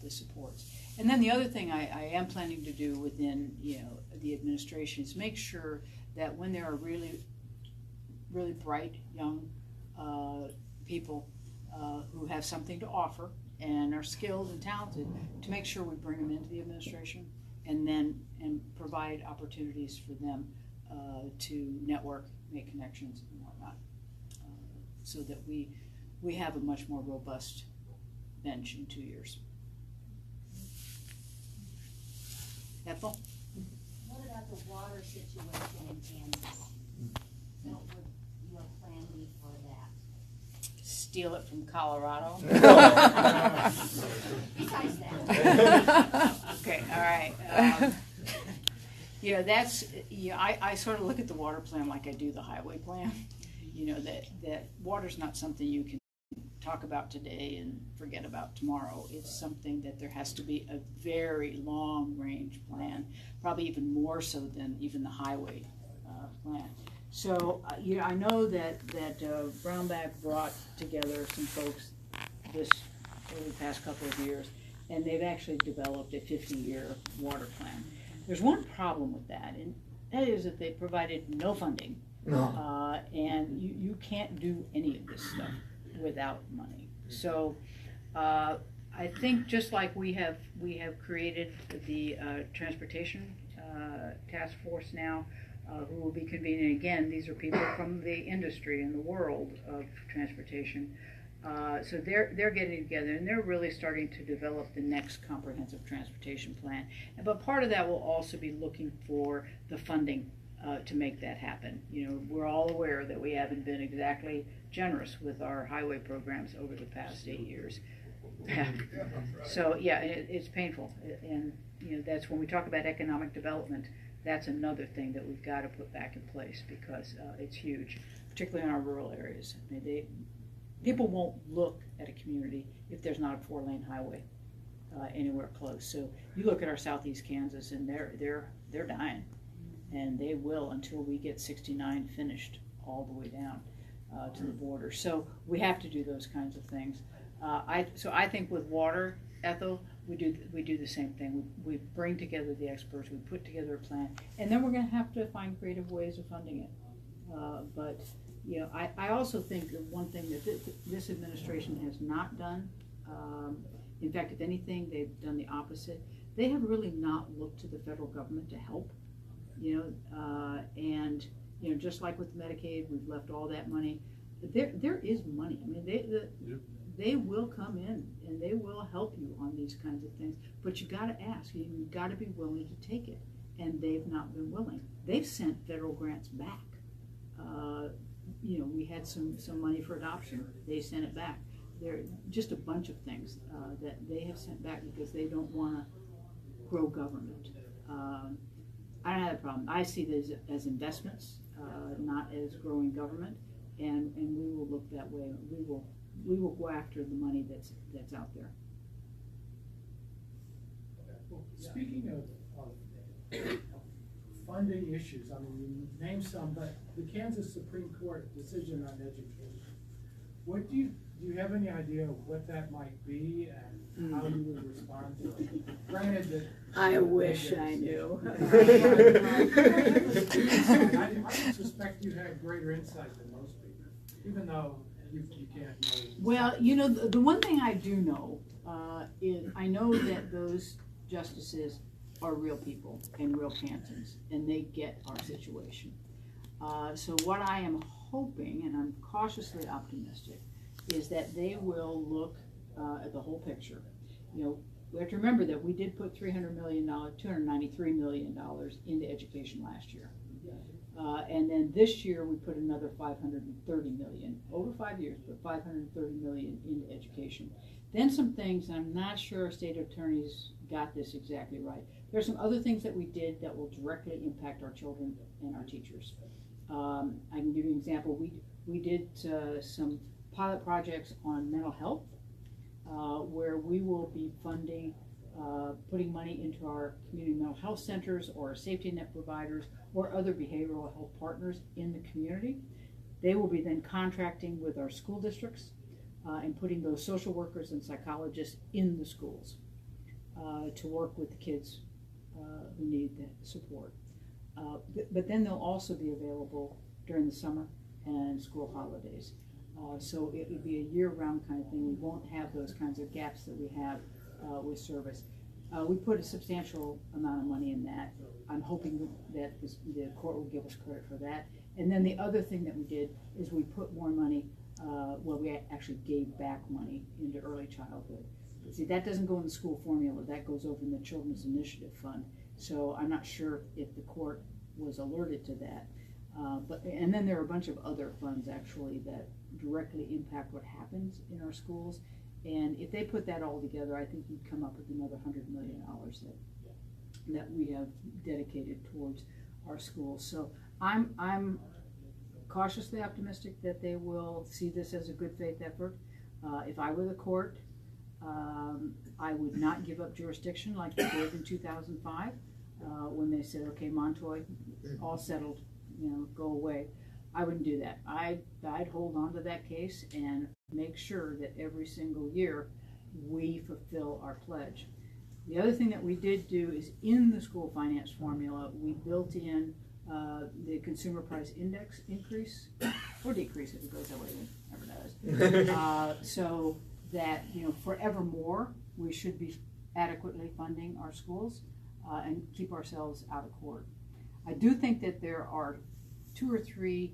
the supports. And then the other thing I am planning to do within, the administration is make sure that when there are really, really bright young people who have something to offer and are skilled and talented, to make sure we bring them into the administration and provide opportunities for them to network, make connections and whatnot, so that we have a much more robust bench in 2 years. Ethel? What about the water situation in Kansas? What would your plan be for that? Steal it from Colorado? Besides that. Okay, all right. I sort of look at the water plan like I do the highway plan. That water's not something you can talk about today and forget about tomorrow. It's something that there has to be a very long range plan, probably even more so than even the highway plan. So, I know that Brownback brought together some folks over the past couple of years, and they've actually developed a 50-year water plan. There's one problem with that, and that is that they provided no funding. And you can't do any of this stuff without money. So I think just like we have created the transportation task force now, who will be convening again. These are people from the industry and the world of transportation. So they're getting together and they're really starting to develop the next comprehensive transportation plan. But part of that will also be looking for the funding to make that happen. We're all aware that we haven't been exactly generous with our highway programs over the past 8 years. So yeah, it's painful, and that's when we talk about economic development. That's another thing that we've got to put back in place, because it's huge, particularly in our rural areas. People won't look at a community if there's not a 4-lane highway anywhere close. So you look at our southeast Kansas, and they're dying. And they will until we get 69 finished all the way down to the border. So we have to do those kinds of things. So I think with water, Ethel, we do the same thing. We bring together the experts, we put together a plan, and then we're going to have to find creative ways of funding it. But I also think that one thing that this administration has not done, in fact, if anything, they've done the opposite. They have really not looked to the federal government to help. And just like with Medicaid, we've left all that money. There is money. They will come in and they will help you on these kinds of things. But you got to ask. You've got to be willing to take it. And they've not been willing. They've sent federal grants back. We had some money for adoption. They sent it back. There are just a bunch of things that they have sent back because they don't want to grow government. I don't have a problem. I see this as investments, not as growing government, and we will look that way. We will go after the money that's out there. Well, speaking of funding issues, you named some, but the Kansas Supreme Court decision on education. What do you have any idea of what that might be and how you would respond to it? Granted that I wish I knew. I suspect you have greater insight than most people, even though you can't know. Well, the one thing I do know is I know that those justices are real people and real Kansans, and they get our situation. So what I am hoping, and I'm cautiously optimistic, is that they will look at the whole picture. We have to remember that we did put $300 million, $293 million into education last year. And then this year we put another $530 million, over 5 years, but $530 million into education. Then some things, and I'm not sure our state attorneys got this exactly right. There are some other things that we did that will directly impact our children and our teachers. I can give you an example. We did some pilot projects on mental health, where we will be funding, putting money into our community mental health centers or safety net providers or other behavioral health partners in the community. They will be then contracting with our school districts and putting those social workers and psychologists in the schools to work with the kids who need the support. But then they'll also be available during the summer and school holidays. So it would be a year-round kind of thing. We won't have those kinds of gaps that we have with service. We put a substantial amount of money in that. I'm hoping that the court will give us credit for that. And then the other thing that we did is we put more money, we actually gave back money into early childhood. But see, that doesn't go in the school formula. That goes over in the Children's Initiative Fund. So I'm not sure if the court was alerted to that. And then there are a bunch of other funds actually that directly impact what happens in our schools. And if they put that all together, I think you'd come up with another $100 million that we have dedicated towards our schools. So I'm cautiously optimistic that they will see this as a good faith effort. If I were the court, I would not give up jurisdiction like they did in 2005 when they said, okay, Montoy, all settled, go away. I wouldn't do that. I'd hold on to that case and make sure that every single year we fulfill our pledge. The other thing that we did do is in the school finance formula, we built in the consumer price index increase or decrease if it goes that way, it never does. So that, forevermore, we should be adequately funding our schools and keep ourselves out of court. I do think that there are 2 or 3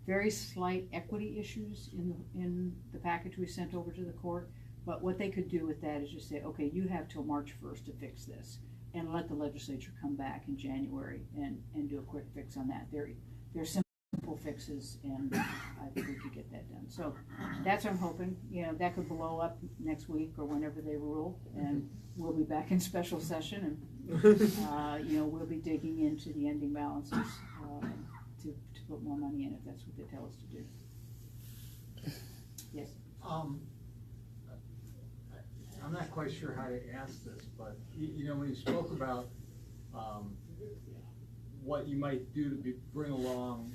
very slight equity issues in the package we sent over to the court, but what they could do with that is just say, okay, you have till March 1st to fix this, and let the legislature come back in January and do a quick fix on that. They're simple fixes, and I think we could get that done. So that's what I'm hoping. That could blow up next week or whenever they rule, and we'll be back in special session, and we'll be digging into the ending balances to put more money in if that's what they tell us to do. Yes. I'm not quite sure how to ask this, but when you spoke about what you might do to bring along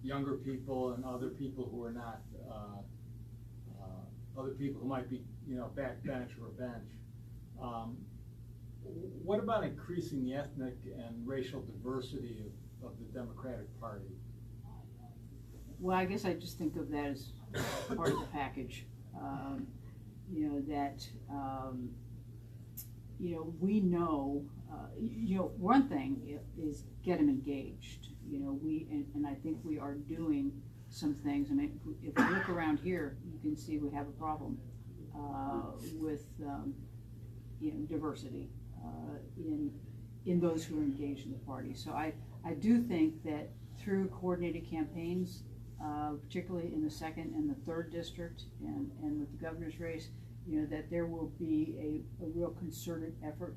younger people and other people who are not, other people who might be backbench or bench. What about increasing the ethnic and racial diversity of the Democratic Party? Well, I guess I just think of that as part of the package. We know, one thing is get them engaged. And I think we are doing some things. I mean, if you look around here, you can see we have a problem with, diversity in those who are engaged in the party. So I do think that through coordinated campaigns, particularly in the 2nd and the 3rd district and with the governor's race, that there will be a real concerted effort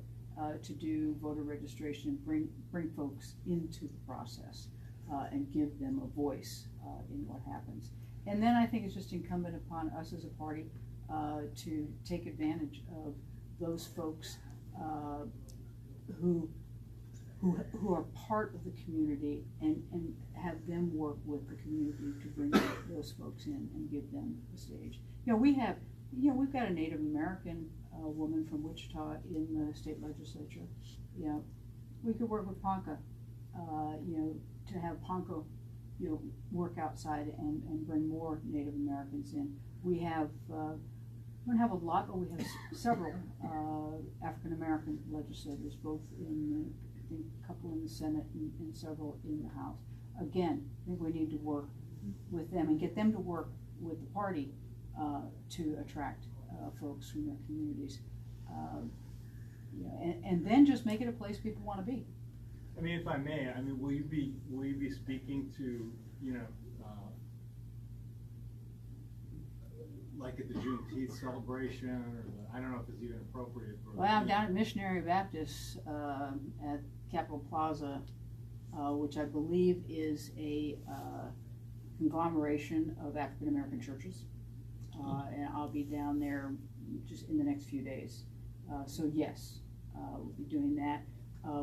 to do voter registration and bring folks into the process and give them a voice in what happens. And then I think it's just incumbent upon us as a party to take advantage of those folks who are part of the community and have them work with the community to bring those folks in and give them a stage. We've got a Native American woman from Wichita in the state legislature. We could work with Ponca, to have Ponca, work outside and bring more Native Americans in. We have, we don't have a lot, but we have several African American legislators, both in a couple in the Senate and several in the House. Again, I think we need to work with them and get them to work with the party to attract folks from their communities, and then just make it a place people want to be. I mean, if I may, will you be speaking to like at the Juneteenth celebration, or I don't know if it's even appropriate. Well, I'm down at Missionary Baptist at Capitol Plaza, which I believe is a conglomeration of African American churches. And I'll be down there just in the next few days. So yes, we'll be doing that.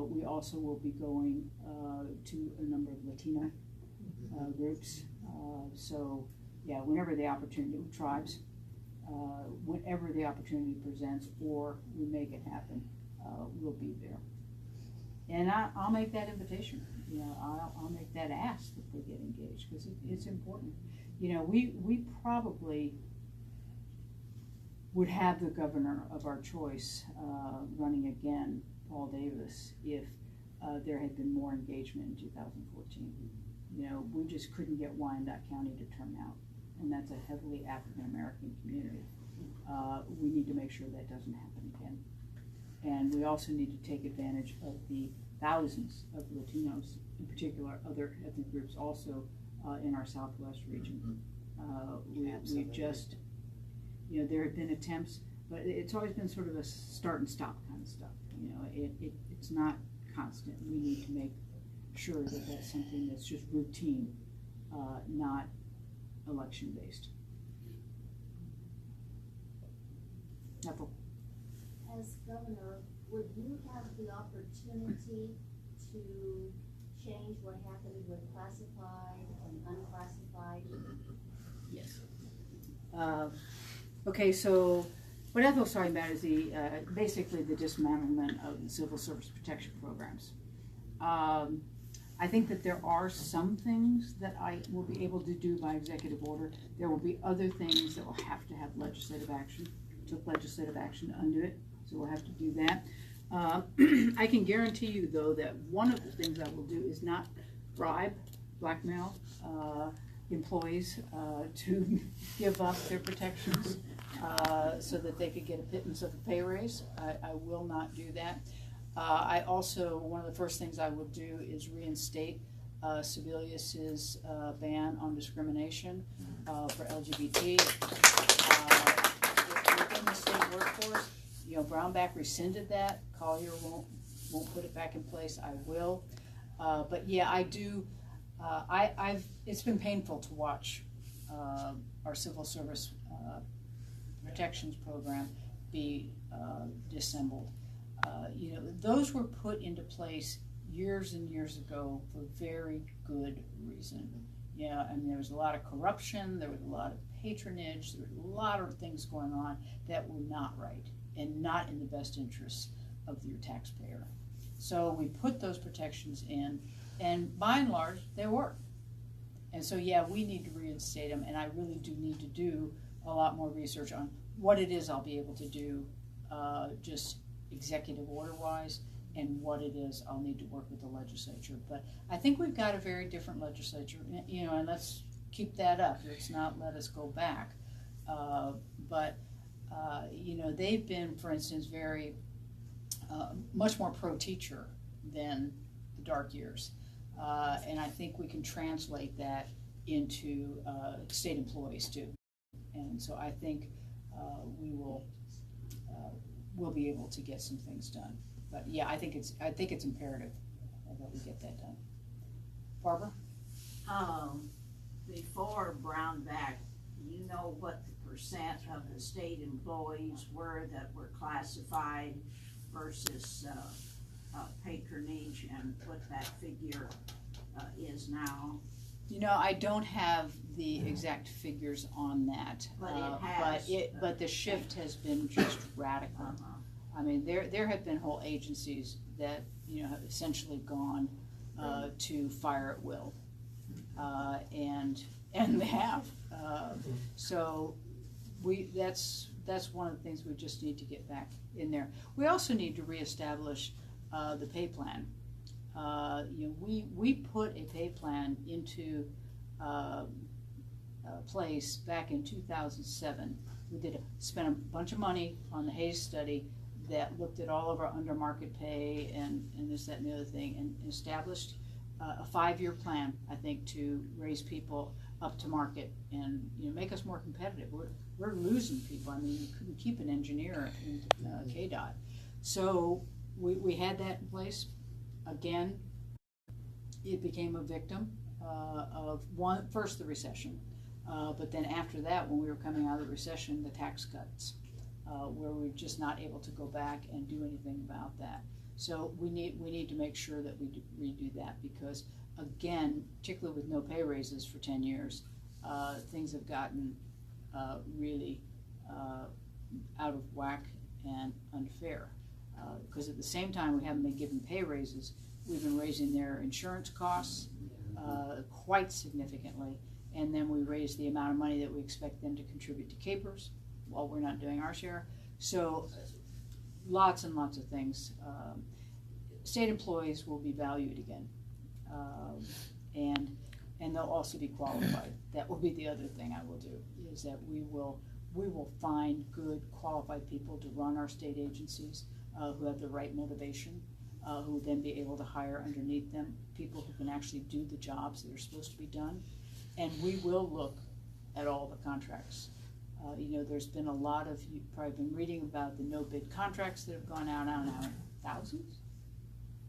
We also will be going to a number of Latino groups. So yeah, whenever the opportunity, tribes, whenever the opportunity presents or we make it happen, we'll be there. And I'll make that invitation. You know, I'll make that ask that they get engaged, because it's important. You know, we probably would have the governor of our choice running again, Paul Davis, if there had been more engagement in 2014. You know, we just couldn't get Wyandotte County to turn out, and that's a heavily African American community. We need to make sure that doesn't happen again. And we also need to take advantage of the thousands of Latinos, in particular other ethnic groups also in our Southwest region. We just, you know, there have been attempts, but it's always been sort of a start and stop kind of stuff. You know, it's not constant. We need to make sure that that's something that's just routine, not election based. Ethel. As governor, would you have the opportunity to change what happened with classified and unclassified? Yes. Okay, so what Ethel's talking about is the basically the dismantlement of the civil service protection programs. I think that there are some things that I will be able to do by executive order. There will be other things that will have to have legislative action. Took legislative action to undo it, so we'll have to do that. I can guarantee you, though, that one of the things I will do is not bribe, blackmail employees to give up their protections so that they could get a pittance of a pay raise. I will not do that. I also, one of the first things I will do is reinstate Sebelius's ban on discrimination for LGBT. Within the state workforce, you know, Brownback rescinded that. Collier won't put it back in place. I will. But yeah, I do. It's been painful to watch our civil service protections program be dissembled. You know, those were put into place years and years ago for very good reason. Yeah, I mean, there was a lot of corruption, there was a lot of patronage, there was a lot of things going on that were not right and not in the best interests of your taxpayer. So we put those protections in, and by and large, they work. And so, yeah, we need to reinstate them, and I really do need to do a lot more research on what it is I'll be able to do, just executive order-wise, and what it is I'll need to work with the legislature. But I think we've got a very different legislature, you know, and let's keep that up. Let's not let us go back. You know, they've been, for instance, very much more pro-teacher than the dark years. And I think we can translate that into state employees too. And so I think we'll be able to get some things done. But yeah, I think it's imperative that we get that done. Barbara? Before Brownback, you know what the percent of the state employees were that were classified versus patronage, and what that figure is now? You know, I don't have the exact figures on that, but it has. But the shift has been just radical. I mean, there have been whole agencies that, you know, have essentially gone to fire at will, and they have. So that's one of the things we just need to get back in there. We also need to reestablish the pay plan. You know, we put a pay plan into place back in 2007. We spent a bunch of money on the Hayes study that looked at all of our under market pay and this, that, and the other thing, and established a 5-year plan, I think, to raise people up to market and, you know, make us more competitive. We're losing people. I mean, you couldn't keep an engineer in KDOT. So we had that in place. Again, it became a victim of first the recession, but then after that, when we were coming out of the recession, the tax cuts, where we're just not able to go back and do anything about that. So we need to make sure that we redo that, because again, particularly with no pay raises for 10 years, things have gotten really out of whack and unfair. Because at the same time we haven't been given pay raises, we've been raising their insurance costs quite significantly, and then we raise the amount of money that we expect them to contribute to capers while we're not doing our share. So lots and lots of things. State employees will be valued again, and they'll also be qualified. That will be the other thing I will do, is that we will find good qualified people to run our state agencies, who have the right motivation, who will then be able to hire underneath them people who can actually do the jobs that are supposed to be done. And we will look at all the contracts. There's been a lot of, you've probably been reading about the no bid contracts that have gone out, I don't know, thousands?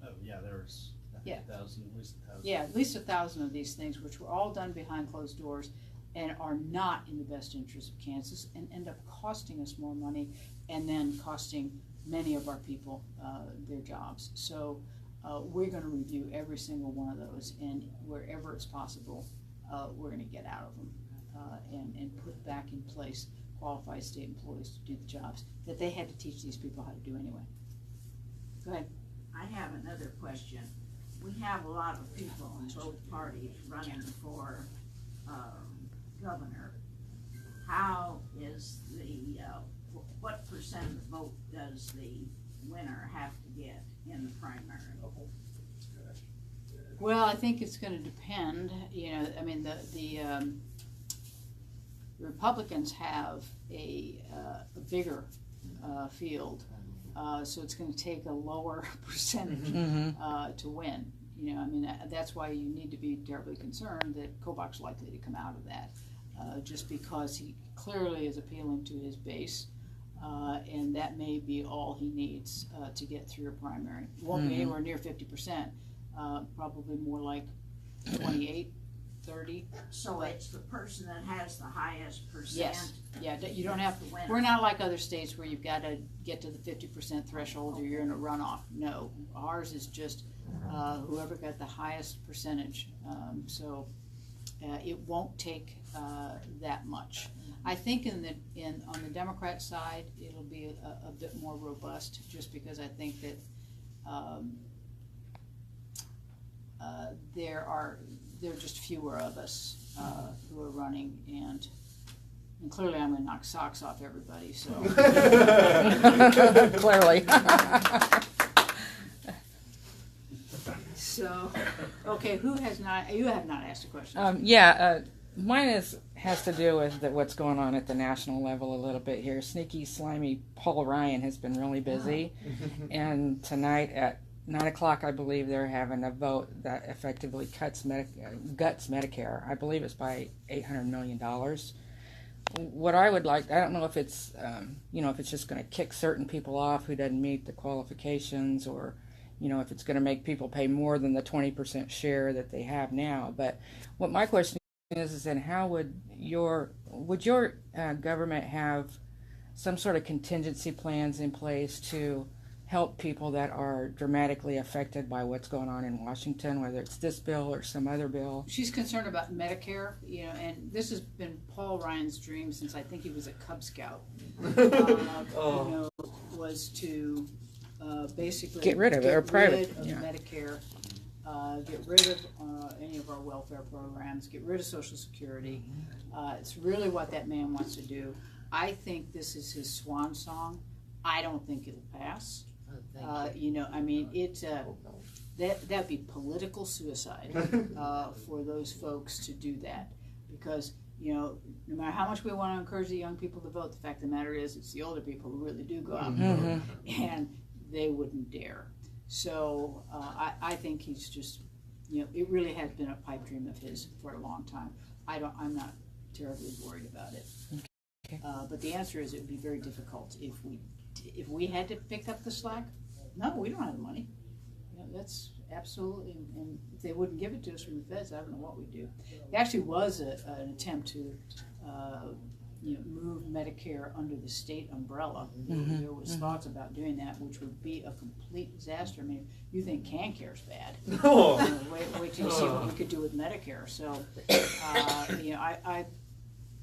Oh, yeah, there was, I think, 1,000, at least 1,000. Yeah, at least 1,000 of these things, which were all done behind closed doors and are not in the best interest of Kansas and end up costing us more money and then costing many of our people their jobs. So we're going to review every single one of those, and wherever it's possible, we're going to get out of them and put back in place qualified state employees to do the jobs that they had to teach these people how to do anyway. Go ahead. I have another question. We have a lot of people in both parties running for governor. How is what percent of the vote does the winner have to get in the primary? Well, I think it's going to depend. I mean, the Republicans have a bigger field, so it's going to take a lower percentage to win. I mean, that's why you need to be terribly concerned that Kobach's likely to come out of that, just because he clearly is appealing to his base, and that may be all he needs to get through a primary. It won't be anywhere near 50%, probably more like 28, 30. So it's the person that has the highest percent? Yes. Yeah, you don't have to. We're not like other states where you've got to get to the 50% threshold or you're in a runoff. No, ours is just whoever got the highest percentage. So it won't take that much. I think on the Democrat side it'll be a bit more robust, just because I think that there are just fewer of us who are running, and clearly I'm going to knock socks off everybody. So clearly. So, okay, who has not? You have not asked a question. Mine has to do with what's going on at the national level a little bit here. Sneaky, slimy Paul Ryan has been really busy, and tonight at 9 o'clock, I believe they're having a vote that effectively guts Medicare. I believe it's by $800 million. What I would like, I don't know if it's, if it's just going to kick certain people off who doesn't meet the qualifications, or, if it's going to make people pay more than the 20% share that they have now. But what my question is then how would your government have some sort of contingency plans in place to help people that are dramatically affected by what's going on in Washington, whether it's this bill or some other bill? She's concerned about Medicare, and this has been Paul Ryan's dream since I think he was a Cub Scout. Was to basically get rid of it, or private, Medicare, get rid of any of our welfare programs, get rid of Social Security. It's really what that man wants to do. I think this is his swan song. I don't think it'll pass. I mean, that'd be political suicide for those folks to do that, because no matter how much we want to encourage the young people to vote, the fact of the matter is it's the older people who really do go out and vote, and they wouldn't dare. So I think he's just, it really has been a pipe dream of his for a long time. I'm not terribly worried about it. Okay. But the answer is it would be very difficult if we had to pick up the slack. No, we don't have the money. That's absolutely, and if they wouldn't give it to us from the feds, I don't know what we'd do. There actually was an attempt to move Medicare under the state umbrella. There was thoughts about doing that, which would be a complete disaster. I mean, you think CanCare's bad. Wait till you see what we could do with Medicare. So,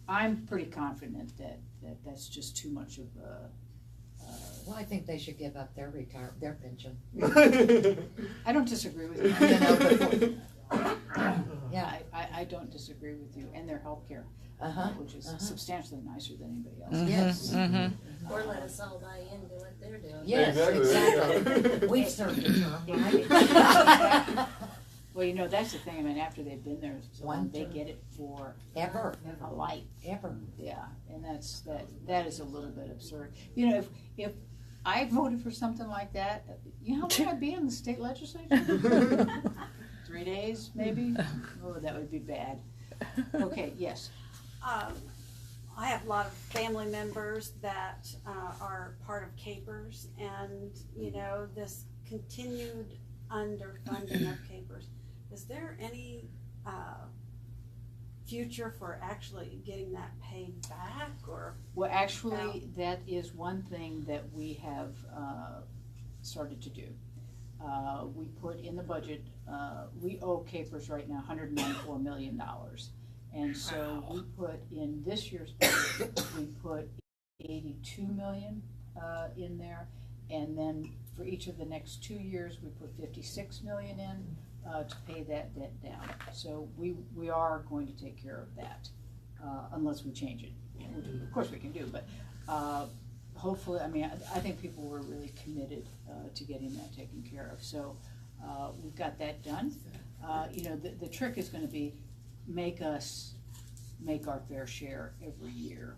I'm pretty confident that that's just too much of a. Well, I think they should give up their pension. I don't disagree with you. You know, Yeah, I don't disagree with you, and their health care, which is substantially nicer than anybody else. Yes. Or let us all buy into what they're doing. Yes, exactly. We've served a term, right? Well, you know, that's the thing, I mean, after they've been there so long, they get it for Ever. a life. Ever. Yeah, and that is a little bit absurd. You know, if I voted for something like that, you know how long I'd be in the state legislature? 3 days, maybe? Oh, that would be bad. Okay, yes. I have a lot of family members that are part of Capers, and you know, this continued underfunding of Capers. Is there any future for actually getting that paid back, or? Well, actually, that is one thing that we have started to do. We put in the budget, we owe Capers right now $194 million. And so we put in this year's budget, we put 82 million in there. And then for each of the next 2 years, we put 56 million in to pay that debt down. So we are going to take care of that, unless we change it, which of course we can do, but hopefully, I mean, I think people were really committed to getting that taken care of. So we've got that done. You know, the trick is going to be make our fair share every year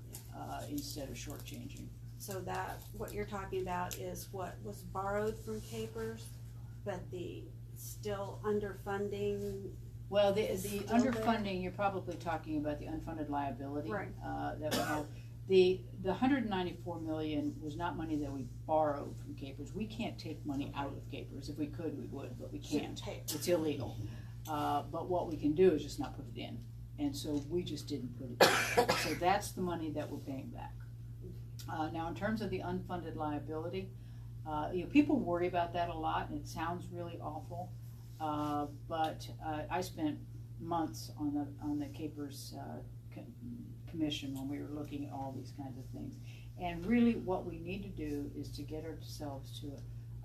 instead of shortchanging. So that, what you're talking about is what was borrowed from Capers, but the still underfunding. Well, the underfunding, you're probably talking about the unfunded liability that we have. The 194 million was not money that we borrowed from Capers. We can't take money out of Capers. If we could, we would, but we can't. It's illegal. But what we can do is just not put it in. And so we just didn't put it in. So that's the money that we're paying back. Now, in terms of the unfunded liability, you know, people worry about that a lot, and it sounds really awful. But I spent months on the Capers commission when we were looking at all these kinds of things. And really, what we need to do is to get ourselves to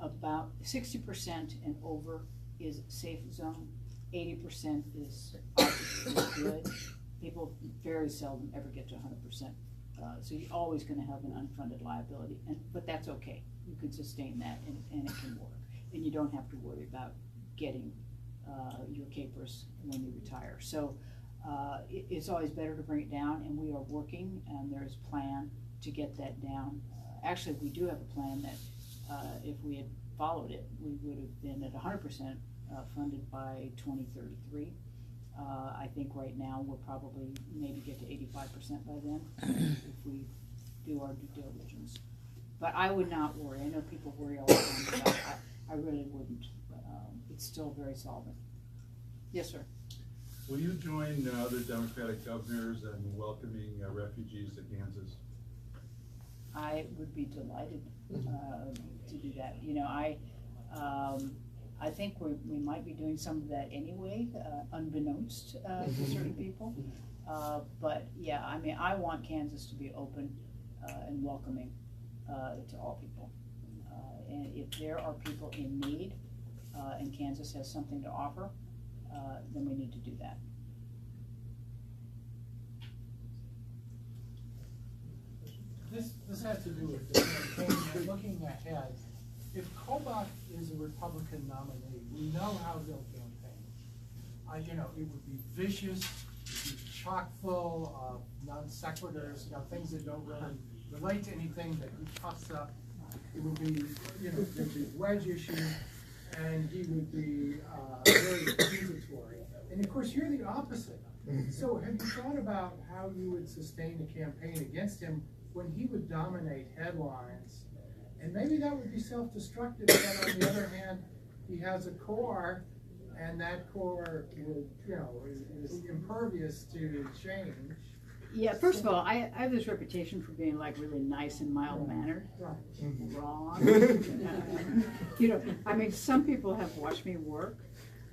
about 60% and over is safe zone. 80% is good. People very seldom ever get to 100%. So you're always going to have an unfunded liability, but that's okay. You can sustain that, and it can work. And you don't have to worry about getting your Capers when you retire. So it's always better to bring it down, and we are working, and there's a plan to get that down. Actually, we do have a plan that if we had followed it, we would have been at 100% funded by 2033. I think right now we'll probably maybe get to 85% by then if we do our due diligence. But I would not worry. I know people worry all the time about it. I really wouldn't. It's still very solvent. Yes, sir. Will you join other Democratic governors in welcoming refugees to Kansas? I would be delighted to do that. You know, I think we might be doing some of that anyway, unbeknownst to certain people. But yeah, I mean, I want Kansas to be open and welcoming to all people. And if there are people in need and Kansas has something to offer, then we need to do that. This has to do with the campaign and looking ahead. If Kobach is a Republican nominee, we know how he'll campaign. You know, it would be vicious, it would be chock full of non sequiturs, you know, things that don't really relate to anything that he puffs up. It would be, you know, there'd be wedge issues, and he would be very accusatory. And of course, you're the opposite. So have you thought about how you would sustain a campaign against him when he would dominate headlines? And maybe that would be self-destructive, but on the other hand, he has a core, and that core would, you know, is impervious to change. Yeah, first of all, I have this reputation for being like really nice and mild-mannered. Right. Wrong. You know, I mean, some people have watched me work,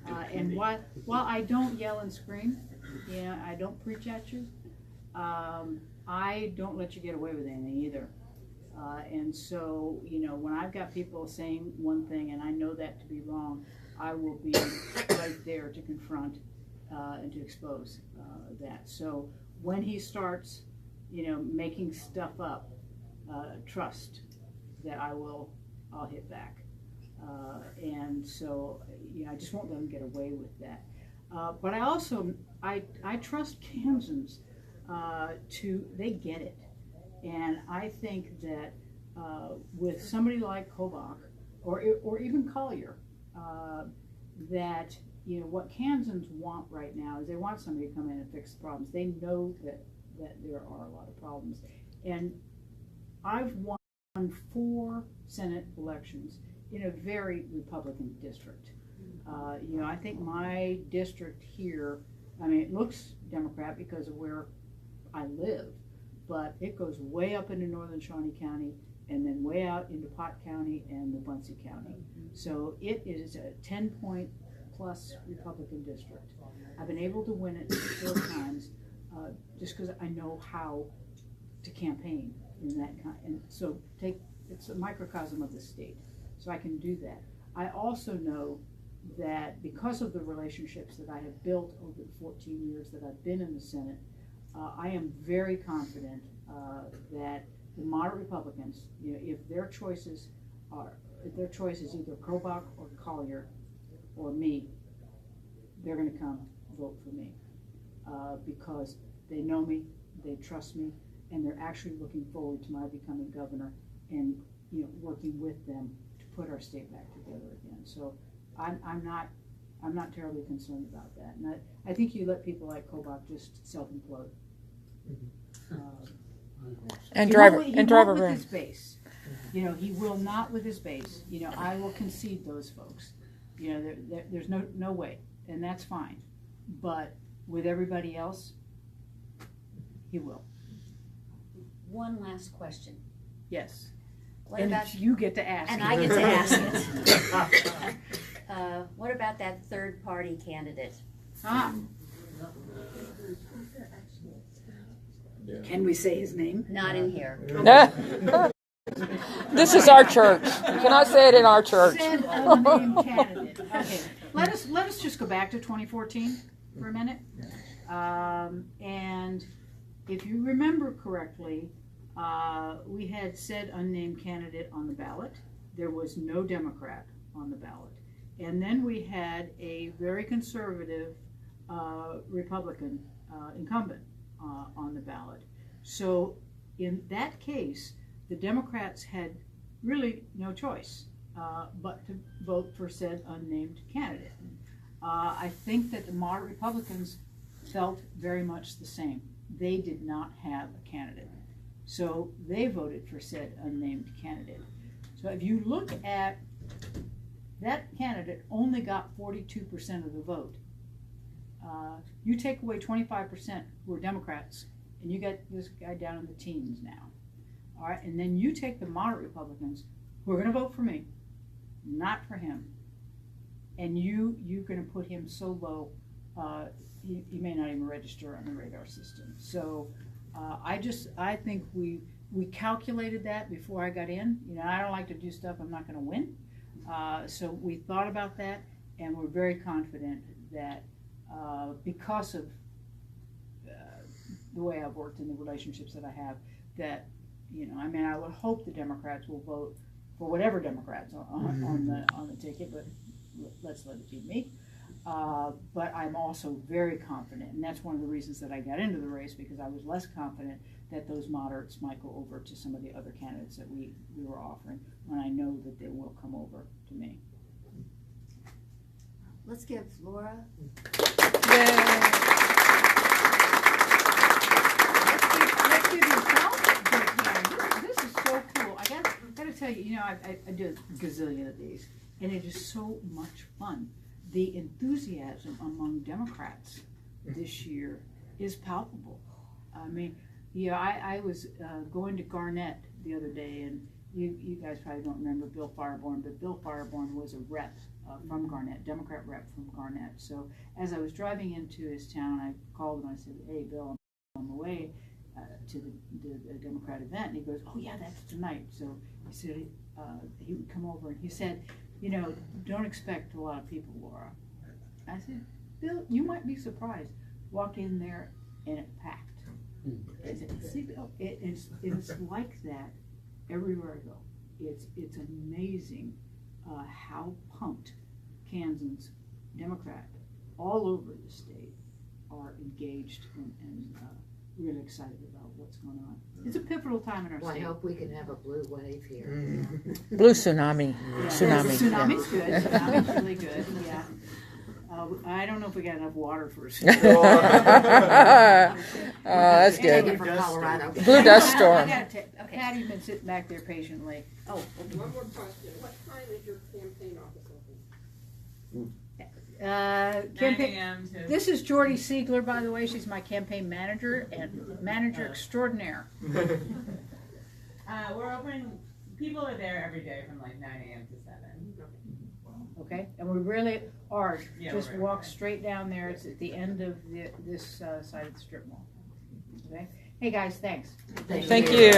and while I don't yell and scream, you know, I don't preach at you, I don't let you get away with anything either. And so, when I've got people saying one thing and I know that to be wrong, I will be right there to confront and to expose that. So when he starts, making stuff up, trust that I'll hit back. And so, I just won't let him get away with that. But I also, I trust Kansans they get it. And I think that with somebody like Kobach or even Collier, that what Kansans want right now is they want somebody to come in and fix the problems. They know that there are a lot of problems. And I've won 4 Senate elections in a very Republican district. I think my district here, it looks Democrat because of where I live, but it goes way up into northern Shawnee County and then way out into Pot County and New Brunswick County. So it is a 10-point plus Republican district. I've been able to win it 4 times just because I know how to campaign in that kind. And so it's a microcosm of the state, so I can do that. I also know that because of the relationships that I have built over the 14 years that I've been in the Senate, I am very confident that the moderate Republicans, if their choice is either Kobach or Collier or me, they're going to come vote for me because they know me, they trust me, and they're actually looking forward to my becoming governor and working with them to put our state back together again. So I'm not terribly concerned about that. And I think you let people like Kobach just self-implode. And drive with around. his base. He will not with his base. I will concede those folks. There's no way, and that's fine. But with everybody else, he will. One last question. Yes. What and about you get to ask and it. I get to ask it. What about that third party candidate? Can we say his name? Not in here. This is our church. You cannot say it in our church. Said unnamed candidate. Okay. Let us just go back to 2014 for a minute. And if you remember correctly, we had said unnamed candidate on the ballot. There was no Democrat on the ballot. And then we had a very conservative Republican incumbent on the ballot. So in that case, the Democrats had really no choice but to vote for said unnamed candidate. I think that the moderate Republicans felt very much the same. They did not have a candidate. So they voted for said unnamed candidate. So if you look at that candidate only got 42% of the vote. You take away 25% who are Democrats, and you get this guy down in the teens now. All right, and then you take the moderate Republicans who are going to vote for me, not for him, and you're going to put him so low, he may not even register on the radar system. So I think we calculated that before I got in. I don't like to do stuff I'm not going to win. So we thought about that, and we're very confident that because of the way I've worked and the relationships that I have, that I would hope the Democrats will vote for whatever Democrats on the ticket, but let's let it be me. But I'm also very confident, and that's one of the reasons that I got into the race, because I was less confident that those moderates might go over to some of the other candidates that we were offering, when I know that they will come over to me. Let's give Laura. Let's give yourself a big hand. This is so cool. I gotta tell you, I do a gazillion of these, and it is so much fun. The enthusiasm among Democrats this year is palpable. I was going to Garnett the other day, and you guys probably don't remember Bill Fireborn, but Bill Fireborn was a rep from Garnett, Democrat rep from Garnett. So as I was driving into his town, I called him and I said, "Hey, Bill, I'm on the way to the Democrat event, and he goes, "Oh yeah, that's tonight." So he said he would come over, and he said, "Don't expect a lot of people, Laura." I said, "Bill, you might be surprised. Walk in there and it packed." I said, "See, Bill, it's like that everywhere I go. It's amazing how pumped Kansans, Democrat, all over the state are engaged and really excited about what's going on. It's a pivotal time in our Well, I state. hope we can have a blue wave here. Blue tsunami. Yeah. Tsunami. Tsunami's yeah. good. Tsunami's really good. Yeah. I don't know if we got enough water for a tsunami. That's good. Take it from Colorado. Blue dust storm. Patty's been sitting back there patiently. Oh, one more question. What time is your campaign office open? Campaign. 9 a.m. to- This is Jordy Siegler, by the way. She's my campaign manager and manager extraordinaire. We're open, people are there every day from like 9 a.m. to 7. Okay, and we really are. Yeah, Just we're walk right. straight down there. It's at the end of this side of the strip mall. Okay. Hey guys, thanks. Thank you.